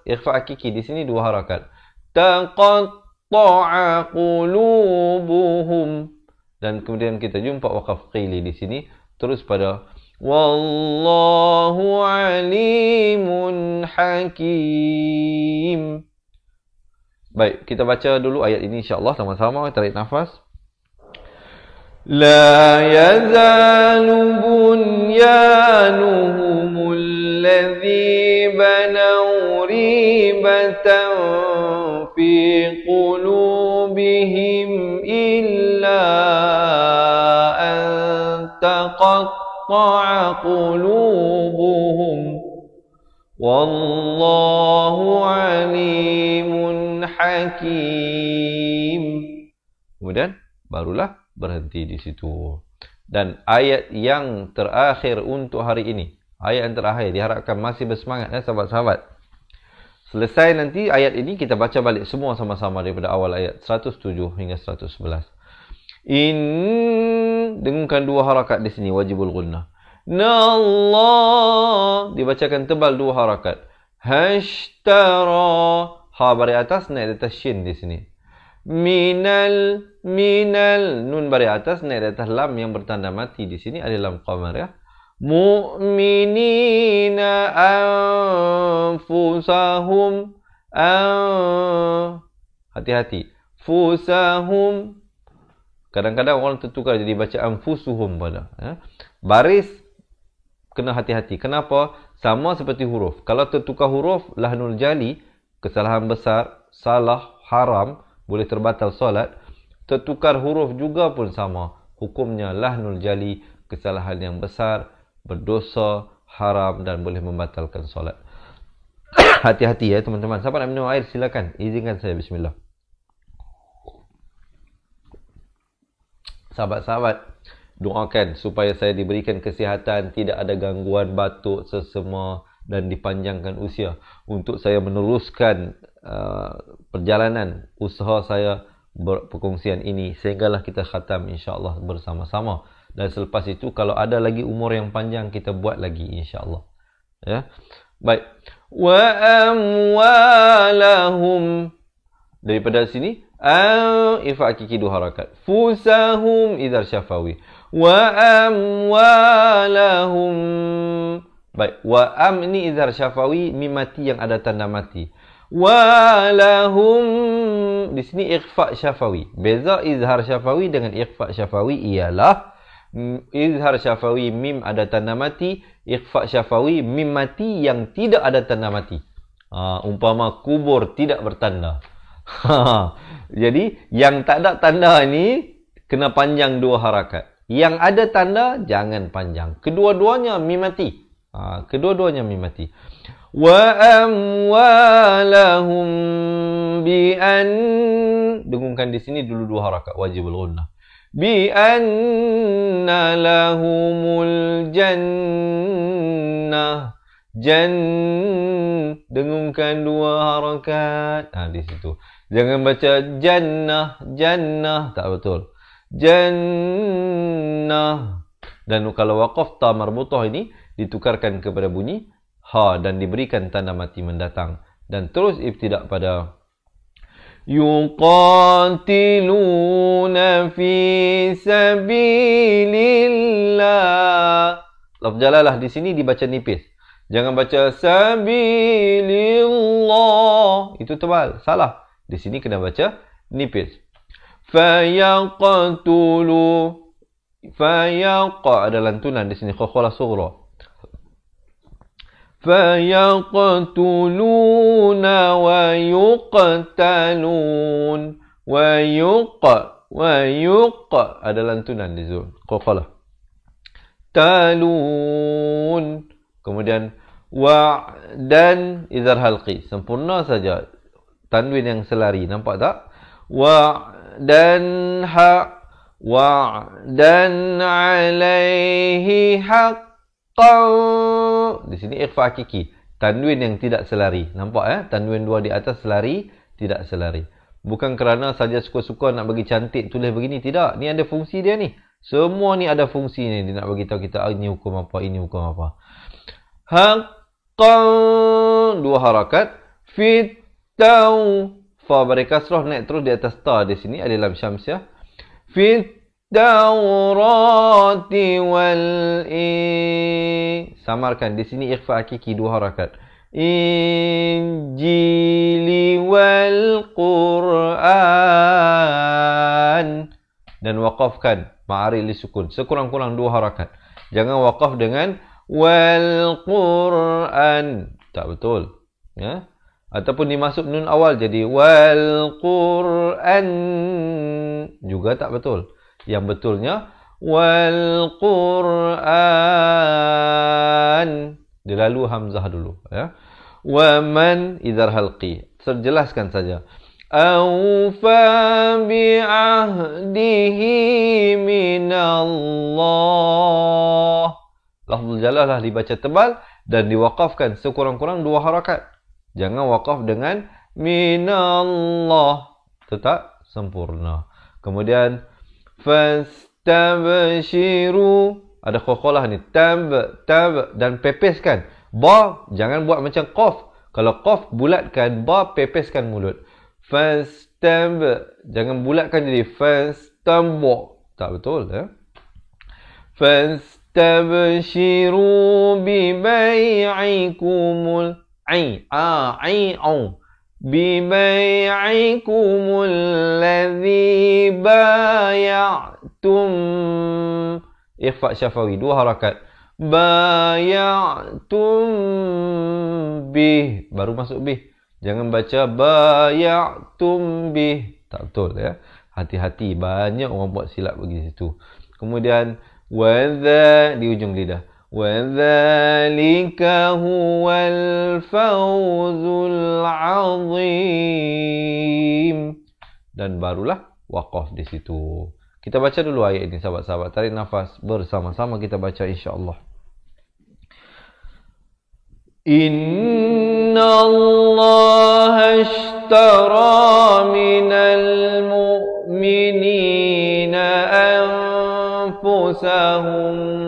ikhfa hakiki di sini 2 harakat. Taqatta'a qulubuhum. Dan kemudian kita jumpa waqaf qili di sini terus pada wallahu alimun hakim. Baik, kita baca dulu ayat ini insya-Allah sama-sama. Tarik nafas. La yazalu bunyanuhumul ladzi banaw ribatan fi qulubihim illa an taqatta'a qulubuhum wallahu alimun hakim. Kemudian barulah berhenti di situ. Dan ayat yang terakhir untuk hari ini, ayat yang terakhir, diharapkan masih bersemangat ya sahabat-sahabat. Selesai nanti ayat ini kita baca balik semua sama-sama daripada awal ayat 107 hingga 111. Dengungkan 2 harakat di sini wajibul gunnah. Allah dibacakan tebal 2 harakat. Hashtara, ha baris atas naik di atas shin di sini. Minal nun baris atas naik di atas lam yang bertanda mati di sini ada lam qamar ya. Mu'minina anfusahum hati-hati. Fusahum kadang-kadang orang tertukar jadi baca anfusuhum pada ya. Baris kena hati-hati. Kenapa? Sama seperti huruf. Kalau tertukar huruf lahnul jali, kesalahan besar, salah, haram, boleh terbatal solat. Tertukar huruf juga pun sama. Hukumnya lahnul jali, kesalahan yang besar, berdosa, haram dan boleh membatalkan solat. Hati-hati ya teman-teman. Siapa nak minum air silakan. Izinkan saya. Bismillah. Sahabat-sahabat, doakan supaya saya diberikan kesihatan, tidak ada gangguan batuk, sesema dan dipanjangkan usia untuk saya meneruskan perjalanan usaha saya perkongsian ini sehinggalah kita khatam insya-Allah bersama-sama. Dan selepas itu kalau ada lagi umur yang panjang kita buat lagi insya-Allah. Ya. Baik. Wa amwalahum, daripada sini ifa hakiki 2 harakat. Fusahum idzar syafawi. Wa amwalahum. Baik, wa am ini idzar syafawi mim mati yang ada tanda mati. Wa lahum di sini ikhfa syafawi. Beza izhar syafawi dengan ikhfa syafawi ialah izhar syafawi mim ada tanda mati, ikhfa syafawi mim mati yang tidak ada tanda mati. Umpama kubur tidak bertanda. Jadi yang tak ada tanda ni kena panjang 2 harakat. Yang ada tanda jangan panjang. Kedua-duanya mim mati. Kedua-duanya mim mati. Wa amwalahum bi an, dengungkan di sini dulu 2 harakat wajibul gunnah. Bi anna lahumul jannah. Dengungkan 2 harakat. Di situ. Jangan baca jannah, tak betul. Jannah. Dan kalau waqaf ta marbutah ini ditukarkan kepada bunyi ha dan diberikan tanda mati mendatang dan terus ibtidak pada yuqatiluna fi sabilillah. Lafz jalalah di sini dibaca nipis. Jangan baca sabilillah, itu tebal, salah. Di sini kena baca nipis. Fayaqa ada lantunan di sini khakhalah sughra. Fayaqtuluna wa yuqtalun wa yuqa ada lantunan di situ khakhalah. Talun. Kemudian wa dan izhar halqi sempurna saja. Tanwin yang selari, nampak tak? Wa dan ha wa dan alaihi haqqan. Di sini ikhfa hakiki, tanwin yang tidak selari. Nampak Tanwin 2 di atas selari, tidak selari. Bukan kerana saja suka-suka nak bagi cantik tulis begini. Tidak. Ni ada fungsi dia ni. Semua ni ada fungsi ni. Dia nak bagi tahu kita ini hukum apa, ini hukum apa. Haqqan 2 harakat. Fit-taw. Fa berkasrah naik terus di atas ta di sini. Alif lam syamsiah. Fit-tawrati wal-i. Samarkan. Di sini ikhfa hakiki 2 harakat. Injili wal-Qur'an. Dan waqafkan. Ma'ari li sukun. Sekurang-kurang 2 harakat. Jangan waqaf dengan wal-Qur'an. Tak betul. Ya. Ataupun dimasuk nun awal jadi wal-Qur'an. Juga tak betul. Yang betulnya wal-Qur'an. Dia lalu hamzah dulu. Ya. Wa man idhar halqi. Terjelaskan saja. Awfa bi'ahdihi minallah. Lafzul jalalah dibaca tebal dan diwaqafkan sekurang-kurang 2 harakat. Jangan waqaf dengan minallah. Tetap sempurna. Kemudian fastabshiru. Ada qalqalah ni. Tab dan pepeskan. Ba jangan buat macam qaf. Kalau qaf bulatkan, ba pepeskan mulut. Fastab jangan bulatkan jadi fastambo. Tak betul ya. Fastabshiru bi bai'ikumul bibai'ikumul ladzi baya'tum. Ikhfa syafawi 2 harakat. Baya'tum bih. Baru masuk bih. Jangan baca baya'tum bih. Tak betul ya. Hati-hati. Banyak orang buat silap bagi situ. Kemudian wadha di ujung lidah. وَذَلِكَ هُوَ الْفَوْزُ الْعَظِيمُ. Dan barulah waqaf di situ. Kita baca dulu ayat ini sahabat-sahabat. Tarik nafas bersama-sama kita baca insya-Allah. Inna Allah ashtara minal mu'minina anfusahum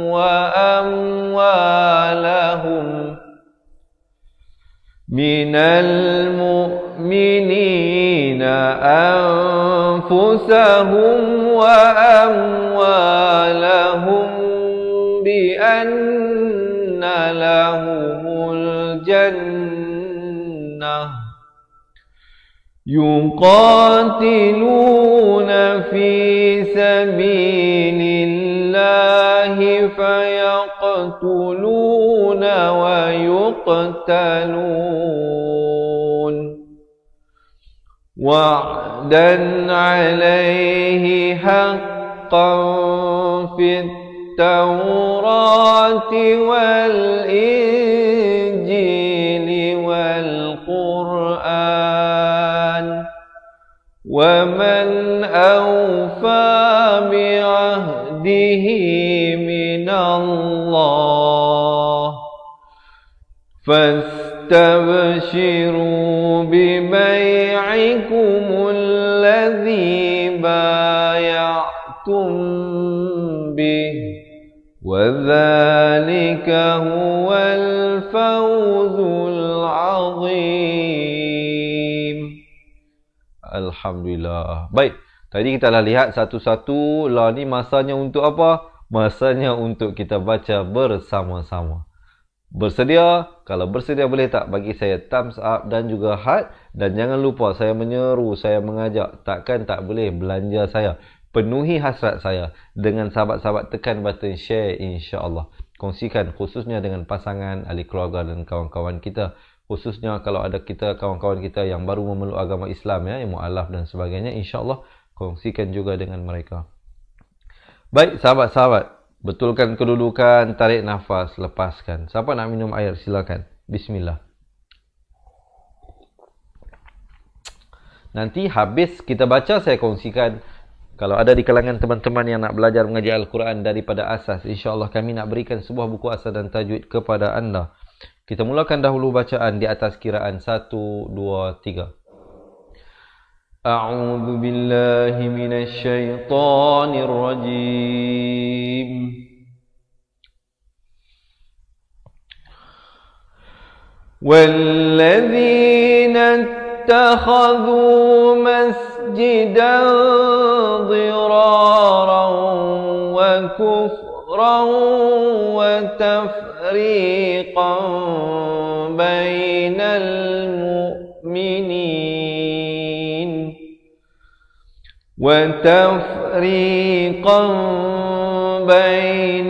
وأموالهم من المؤمنين أنفسهم وأموالهم بأن لهم الجنة يقاتلون في سبيل الله فيقتلون ويقتلون وعدا عليه حقا في التوراة والإنجيل والقرآن ومن أوفى بعهده من الله فاستبشروا ببيعكم الذي بايعتم به وذلك هو الفوز العظيم. Alhamdulillah. Baik. Tadi kita dah lihat satu-satu. Lah ni masanya untuk apa? Masanya untuk kita baca bersama-sama. Bersedia? Kalau bersedia boleh tak bagi saya thumbs up dan juga heart. Dan jangan lupa saya menyeru, saya mengajak. Takkan tak boleh belanja saya. Penuhi hasrat saya. Dengan sahabat-sahabat tekan button share insya-Allah. Kongsikan khususnya dengan pasangan, ahli keluarga dan kawan-kawan kita. Khususnya kalau ada kita kawan-kawan kita yang baru memeluk agama Islam ya, yang mu'alaf dan sebagainya, insya-Allah kongsikan juga dengan mereka. Baik sahabat-sahabat, betulkan kedudukan, tarik nafas, lepaskan. Siapa nak minum air silakan. Bismillah. Nanti habis kita baca saya kongsikan. Kalau ada di kalangan teman-teman yang nak belajar mengaji Al-Quran daripada asas, insya-Allah kami nak berikan sebuah buku asas dan tajwid kepada anda. Kita mulakan dahulu bacaan di atas kiraan 1, 2, 3. أعوذ بالله من الشيطان الرجيم والذين اتخذوا مسجدا ضرارا وكفرا وتفريقا بين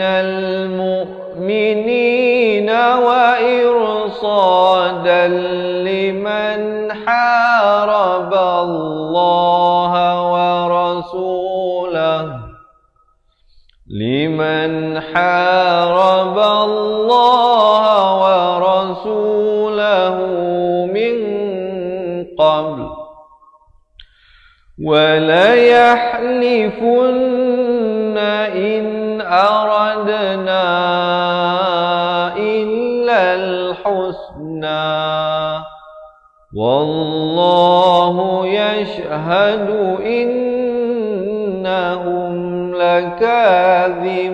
المؤمنين وإرصادا لمن حارب الله ورسوله من قبل وليحلفن إن أردنا إلا الحسنى والله يشهد إنهم لكاذبون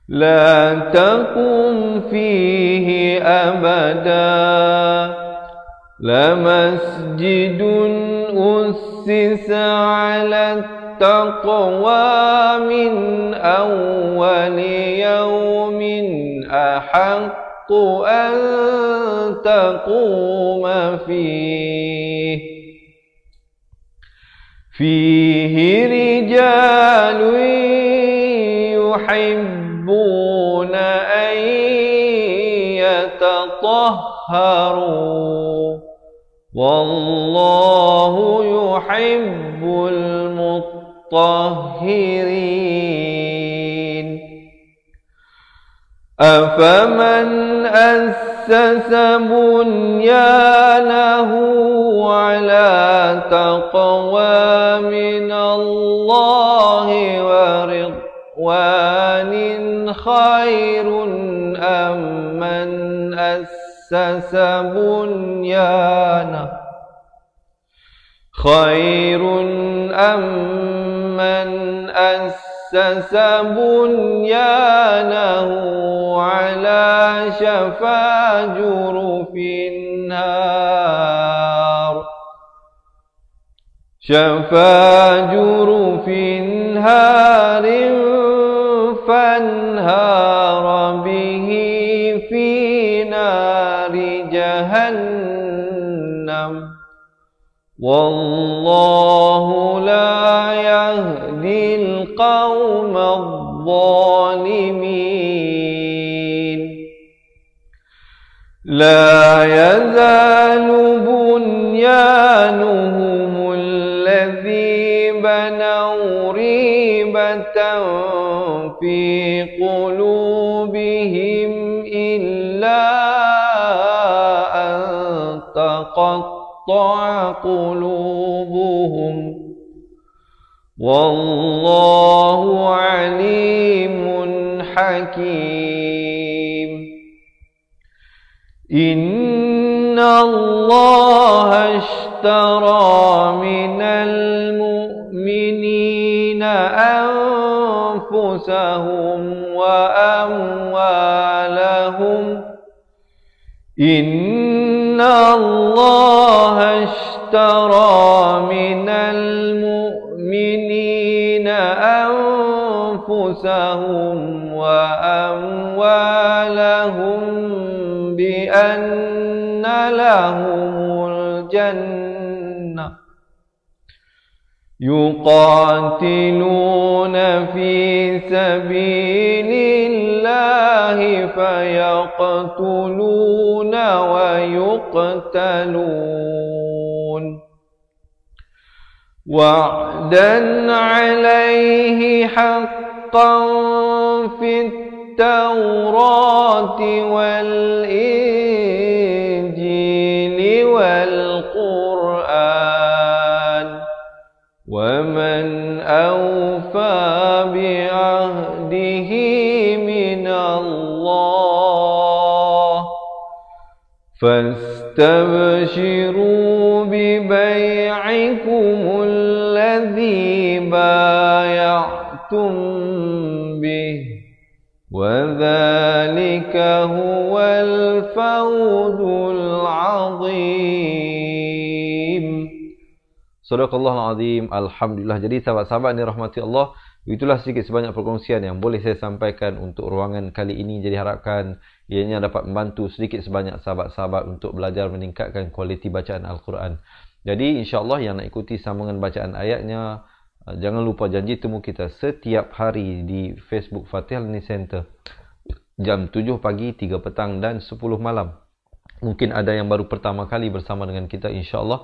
لا تقم فيه أبدا لمسجد أسس على التقوى من أول يوم أحق أن تقوم فيه رجال يحبون أن يتطهروا والله يحب المطهرين أفمن أسس بنيانه على تقوى من الله ورضوان خير أم من أسس بنيانه على شفا جرف نهار فانهار به في نار جهنم والله لا يهدي القوم الظالمين لا يزال بنيانهم الذي بنوا ريبة في قلوبهم إلا أن تقطع قلوبهم والله عليم حكيم إن الله اشترى من المؤمنين أنفسهم وأموالهم إن الله اشترى من المؤمنين أنفسهم وأموالهم بأن لهم الجنة يقاتلون في سبيل الله فيقتلون ويقتلون وعدا عليه حقا في التوراة والإنجيل والقرآن ومن أوفى بعهده من الله فاستبشروا ببيعكم الذي بايعتم به وذلك هو الفوز العظيم. Sadaqallahul Azim. Alhamdulillah. Jadi sahabat-sahabat ni rahmati Allah, itulah sedikit sebanyak perkongsian yang boleh saya sampaikan untuk ruangan kali ini. Jadi harapkan ianya dapat membantu sedikit sebanyak sahabat-sahabat untuk belajar meningkatkan kualiti bacaan Al-Quran. Jadi insya-Allah yang nak ikuti sambungan bacaan ayatnya, jangan lupa janji temu kita setiap hari di Facebook Fatihah Learning Center jam 7 pagi, 3 petang dan 10 malam. Mungkin ada yang baru pertama kali bersama dengan kita, insya-Allah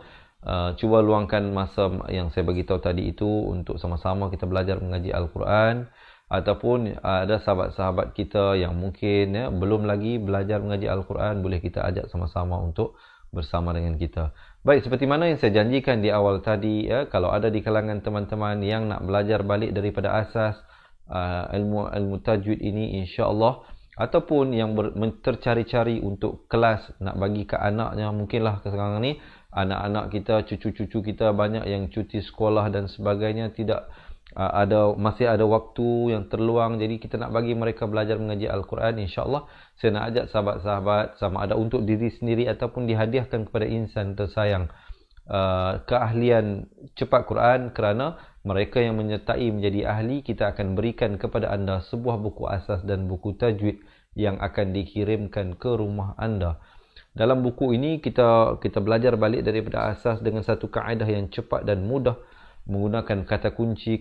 cuba luangkan masa yang saya bagi tahu tadi itu untuk sama-sama kita belajar mengaji Al-Quran. Ataupun ada sahabat-sahabat kita yang mungkin belum lagi belajar mengaji Al-Quran, boleh kita ajak sama-sama untuk bersama dengan kita. Baik, seperti mana yang saya janjikan di awal tadi, kalau ada di kalangan teman-teman yang nak belajar balik daripada asas ilmu tajwid ini, insya-Allah, ataupun yang tercari-cari untuk kelas nak bagi ke anaknya, mungkinlah sekarang ni anak-anak kita, cucu-cucu kita banyak yang cuti sekolah dan sebagainya, masih ada waktu yang terluang. Jadi kita nak bagi mereka belajar mengaji Al-Quran, insya-Allah saya nak ajak sahabat-sahabat, sama ada untuk diri sendiri ataupun dihadiahkan kepada insan tersayang, keahlian cepat Quran. Kerana mereka yang menyertai menjadi ahli, kita akan berikan kepada anda sebuah buku asas dan buku tajwid yang akan dikirimkan ke rumah anda. Dalam buku ini kita belajar balik daripada asas dengan satu kaedah yang cepat dan mudah, menggunakan kata kunci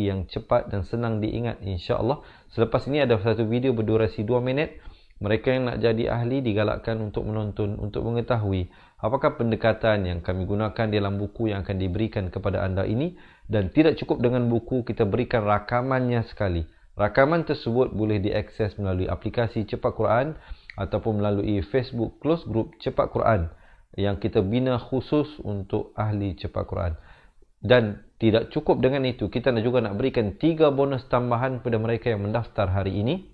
yang cepat dan senang diingat, insya-Allah. Selepas ini ada satu video berdurasi 2 minit. Mereka yang nak jadi ahli digalakkan untuk menonton untuk mengetahui apakah pendekatan yang kami gunakan dalam buku yang akan diberikan kepada anda ini. Dan tidak cukup dengan buku, kita berikan rakamannya sekali. Rakaman tersebut boleh diakses melalui aplikasi Cepat Quran ataupun melalui Facebook Close Group Cepat Quran yang kita bina khusus untuk ahli Cepat Quran. Dan tidak cukup dengan itu, kita juga nak berikan 3 bonus tambahan kepada mereka yang mendaftar hari ini.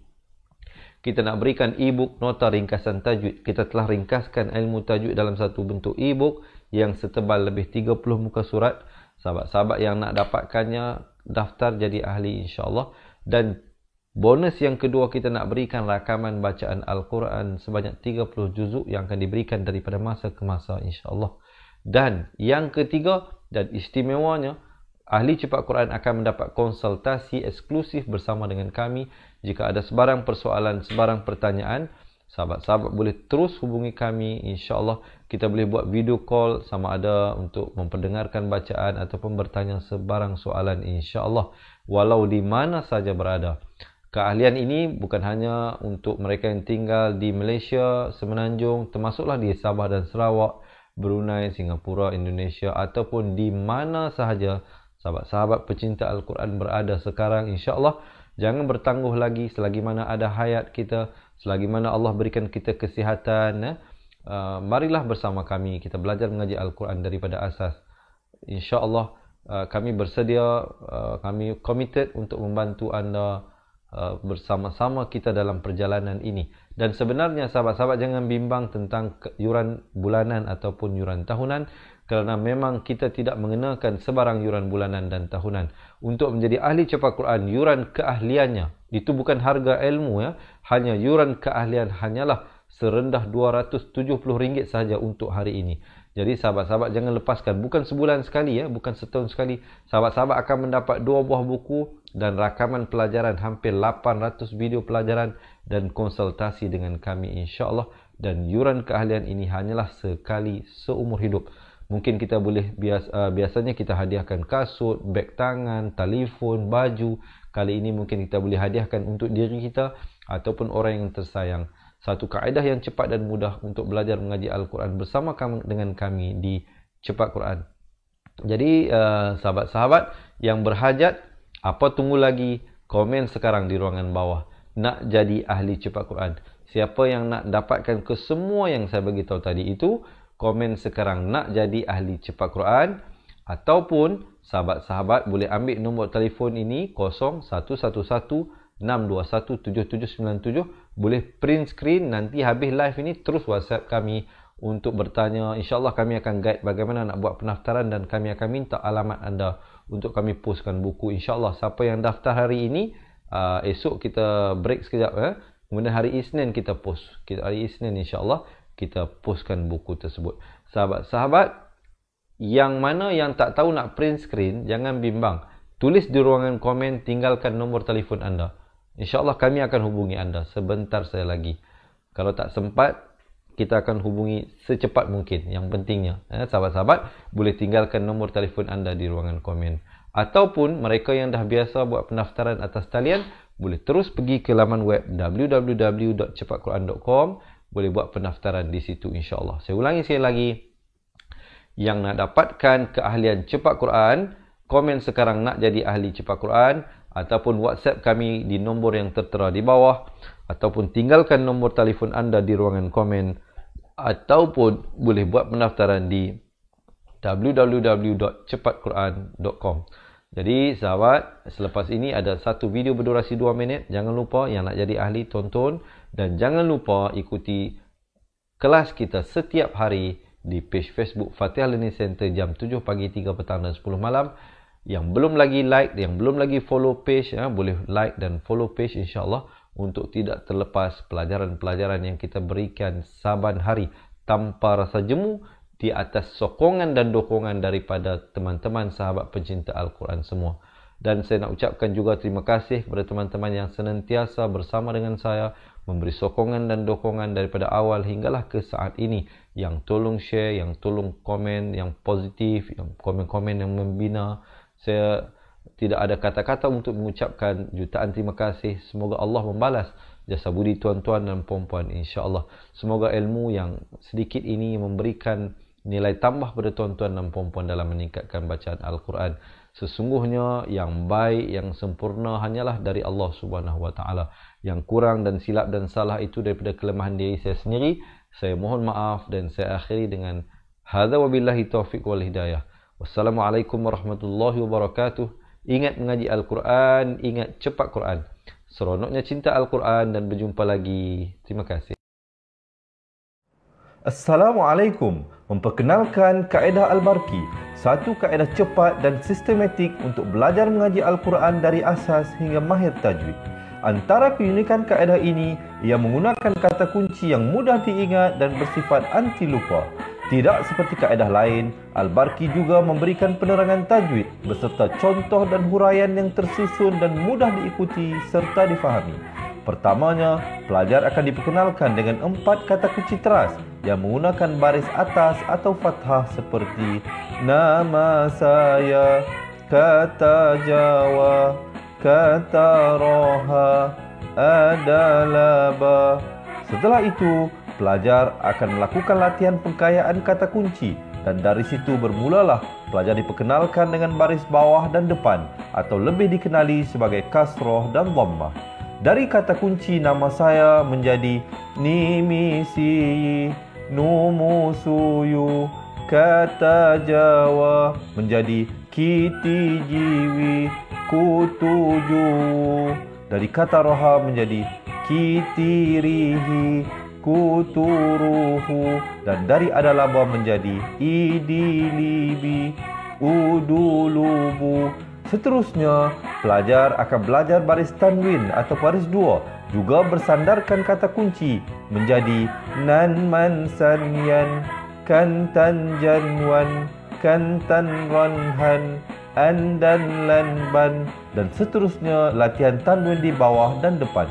Kita nak berikan e-book nota ringkasan tajwid. Kita telah ringkaskan ilmu tajwid dalam satu bentuk e-book yang setebal lebih 30 muka surat. Sahabat-sahabat yang nak dapatkannya, daftar jadi ahli, insya-Allah. Dan bonus yang kedua, kita nak berikan rakaman bacaan Al-Quran sebanyak 30 juzuk yang akan diberikan daripada masa ke masa, insya-Allah. Dan yang ketiga dan istimewanya, ahli Cepat Quran akan mendapat konsultasi eksklusif bersama dengan kami. Jika ada sebarang persoalan, sebarang pertanyaan, sahabat-sahabat boleh terus hubungi kami, insya-Allah. Kita boleh buat video call, sama ada untuk memperdengarkan bacaan ataupun bertanya sebarang soalan, insya-Allah, walau di mana saja berada. Keahlian ini bukan hanya untuk mereka yang tinggal di Malaysia, Semenanjung, termasuklah di Sabah dan Sarawak, Brunei, Singapura, Indonesia, ataupun di mana sahaja sahabat-sahabat pecinta Al-Quran berada sekarang, insya-Allah. Jangan bertangguh lagi, selagi mana ada hayat kita, selagi mana Allah berikan kita kesihatan, marilah bersama kami kita belajar mengaji Al-Quran daripada asas. Insya-Allah kami bersedia, kami committed untuk membantu anda bersama-sama kita dalam perjalanan ini. Dan sebenarnya sahabat-sahabat jangan bimbang tentang yuran bulanan ataupun yuran tahunan, kerana memang kita tidak mengenakan sebarang yuran bulanan dan tahunan. Untuk menjadi ahli Cepat Quran, yuran keahliannya itu bukan harga ilmu, hanya yuran keahlian hanyalah serendah RM270 sahaja untuk hari ini. Jadi sahabat-sahabat jangan lepaskan, bukan sebulan sekali, bukan setahun sekali. Sahabat-sahabat akan mendapat 2 buah buku dan rakaman pelajaran, hampir 800 video pelajaran dan konsultasi dengan kami, insya-Allah. Dan yuran keahlian ini hanyalah sekali seumur hidup. Mungkin kita boleh biasanya kita hadiahkan kasut, beg tangan, telefon, baju. Kali ini mungkin kita boleh hadiahkan untuk diri kita ataupun orang yang tersayang satu kaedah yang cepat dan mudah untuk belajar mengaji Al-Quran bersama dengan kami di Cepat Quran. Jadi sahabat-sahabat yang berhajat, apa tunggu lagi? Komen sekarang di ruangan bawah. Nak jadi ahli Cepat Quran. Siapa yang nak dapatkan kesemua yang saya bagi tahu tadi itu, komen sekarang nak jadi ahli Cepat Quran. Ataupun sahabat-sahabat boleh ambil nombor telefon ini 0111 621 7797 boleh print screen. Nanti habis live ini terus WhatsApp kami untuk bertanya. InsyaAllah kami akan guide bagaimana nak buat pendaftaran dan kami akan minta alamat anda untuk kami postkan buku. InsyaAllah siapa yang daftar hari ini, esok kita break sekejap. Kemudian hari Isnin kita post. Hari Isnin insyaAllah kita postkan buku tersebut. Sahabat-sahabat yang mana yang tak tahu nak print screen, jangan bimbang. Tulis di ruangan komen, tinggalkan nombor telefon anda. InsyaAllah kami akan hubungi anda sebentar saja lagi. Kalau tak sempat, kita akan hubungi secepat mungkin. Yang pentingnya, sahabat-sahabat, boleh tinggalkan nombor telefon anda di ruangan komen. Ataupun mereka yang dah biasa buat pendaftaran atas talian, boleh terus pergi ke laman web www.cepatquran.com. Boleh buat pendaftaran di situ insyaAllah. Saya ulangi sekali lagi. Yang nak dapatkan keahlian cepat Quran, komen sekarang nak jadi ahli cepat Quran, ataupun WhatsApp kami di nombor yang tertera di bawah, ataupun tinggalkan nombor telefon anda di ruangan komen, ataupun boleh buat pendaftaran di www.cepatquran.com. Jadi sahabat, selepas ini ada satu video berdurasi 2 minit. Jangan lupa yang nak jadi ahli tonton, dan jangan lupa ikuti kelas kita setiap hari di page Facebook Fatihah Learning Center jam 7 pagi, 3 petang dan 10 malam. Yang belum lagi like, yang belum lagi follow page, boleh like dan follow page insyaAllah, untuk tidak terlepas pelajaran-pelajaran yang kita berikan saban hari tanpa rasa jemu, di atas sokongan dan dukungan daripada teman-teman sahabat pencinta Al-Quran semua. Dan saya nak ucapkan juga terima kasih kepada teman-teman yang senantiasa bersama dengan saya, memberi sokongan dan dukungan daripada awal hinggalah ke saat ini, yang tolong share, yang tolong komen yang positif, yang komen-komen yang membina. Saya tidak ada kata-kata untuk mengucapkan jutaan terima kasih. Semoga Allah membalas jasa budi tuan-tuan dan puan-puan insya-Allah. Semoga ilmu yang sedikit ini memberikan nilai tambah pada tuan-tuan dan puan-puan dalam meningkatkan bacaan Al-Quran. Sesungguhnya yang baik, yang sempurna hanyalah dari Allah Subhanahu Wa Taala. Yang kurang dan silap dan salah itu daripada kelemahan diri saya sendiri. Saya mohon maaf dan saya akhiri dengan hadza wabillahi taufiq wal hidayah. Wassalamualaikum warahmatullahi wabarakatuh. Ingat mengaji Al-Quran, ingat cepat Quran. Seronoknya cinta Al-Quran, dan berjumpa lagi. Terima kasih. Assalamualaikum. Memperkenalkan kaedah Al-Barki, satu kaedah cepat dan sistematik untuk belajar mengaji Al-Quran dari asas hingga mahir tajwid. Antara keunikan kaedah ini, ia menggunakan kata kunci yang mudah diingat dan bersifat anti lupa. Tidak seperti kaedah lain, Al-Barki juga memberikan penerangan tajwid beserta contoh dan huraian yang tersusun dan mudah diikuti serta difahami. Pertamanya, pelajar akan diperkenalkan dengan 4 kata kunci teras yang menggunakan baris atas atau fathah seperti nama saya, kata Jawa, kata Roha, adalah ba. Setelah itu, pelajar akan melakukan latihan pengkayaan kata kunci, dan dari situ bermulalah pelajar diperkenalkan dengan baris bawah dan depan, atau lebih dikenali sebagai kasroh dan dhammah. Dari kata kunci nama saya menjadi nimisi, numusuyu. Kata Jawa menjadi kiti jiwi, kutuju. Dari kata roha menjadi kitirihi, kuturuhu. Dan dari adalaba menjadi idilibi, udulubu. Seterusnya, pelajar akan belajar baris tanwin atau baris dua, juga bersandarkan kata kunci menjadi nan man san yan, kan tan janwan, kan tan ranhan, an dan lan ban, dan seterusnya latihan tanwin di bawah dan depan.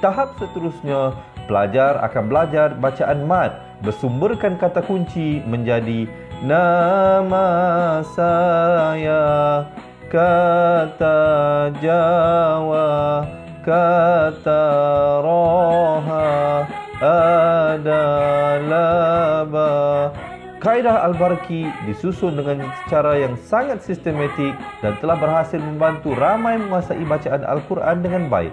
Tahap seterusnya, pelajar akan belajar bacaan mad bersumberkan kata kunci menjadi nama saya, kata Jawa, kata Roha, adalah ba. Kaedah Al-Barki disusun dengan cara yang sangat sistematik dan telah berhasil membantu ramai menguasai bacaan Al-Quran dengan baik.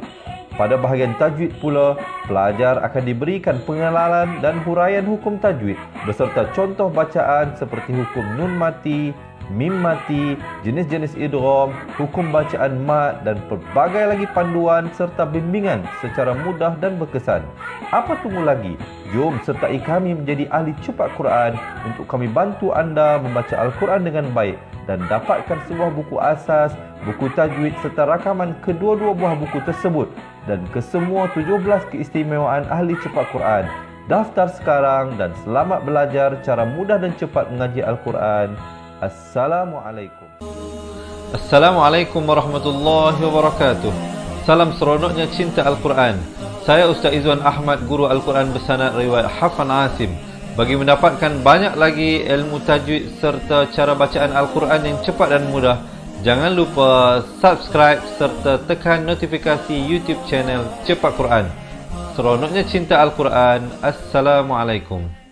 Pada bahagian tajwid pula, pelajar akan diberikan pengenalan dan huraian hukum tajwid beserta contoh bacaan seperti hukum nun mati, mim mati, jenis-jenis idgham, hukum bacaan mat dan pelbagai lagi panduan serta bimbingan secara mudah dan berkesan. Apa tunggu lagi? Jom sertai kami menjadi ahli cepat Quran untuk kami bantu anda membaca Al-Quran dengan baik dan dapatkan sebuah buku asas, buku tajwid serta rakaman kedua-dua buah buku tersebut dan kesemua 17 keistimewaan ahli cepat Quran. Daftar sekarang dan selamat belajar cara mudah dan cepat mengaji Al-Quran. Assalamualaikum. Assalamualaikum warahmatullahi wabarakatuh. Salam seronoknya cinta Al-Quran. Saya Ustaz Izwan Ahmad, guru Al-Quran bersanad riwayat Hafan Asim. Bagi mendapatkan banyak lagi ilmu tajwid serta cara bacaan Al-Quran yang cepat dan mudah, jangan lupa subscribe serta tekan notifikasi YouTube channel Cepat Quran. Seronoknya cinta Al-Quran. Assalamualaikum.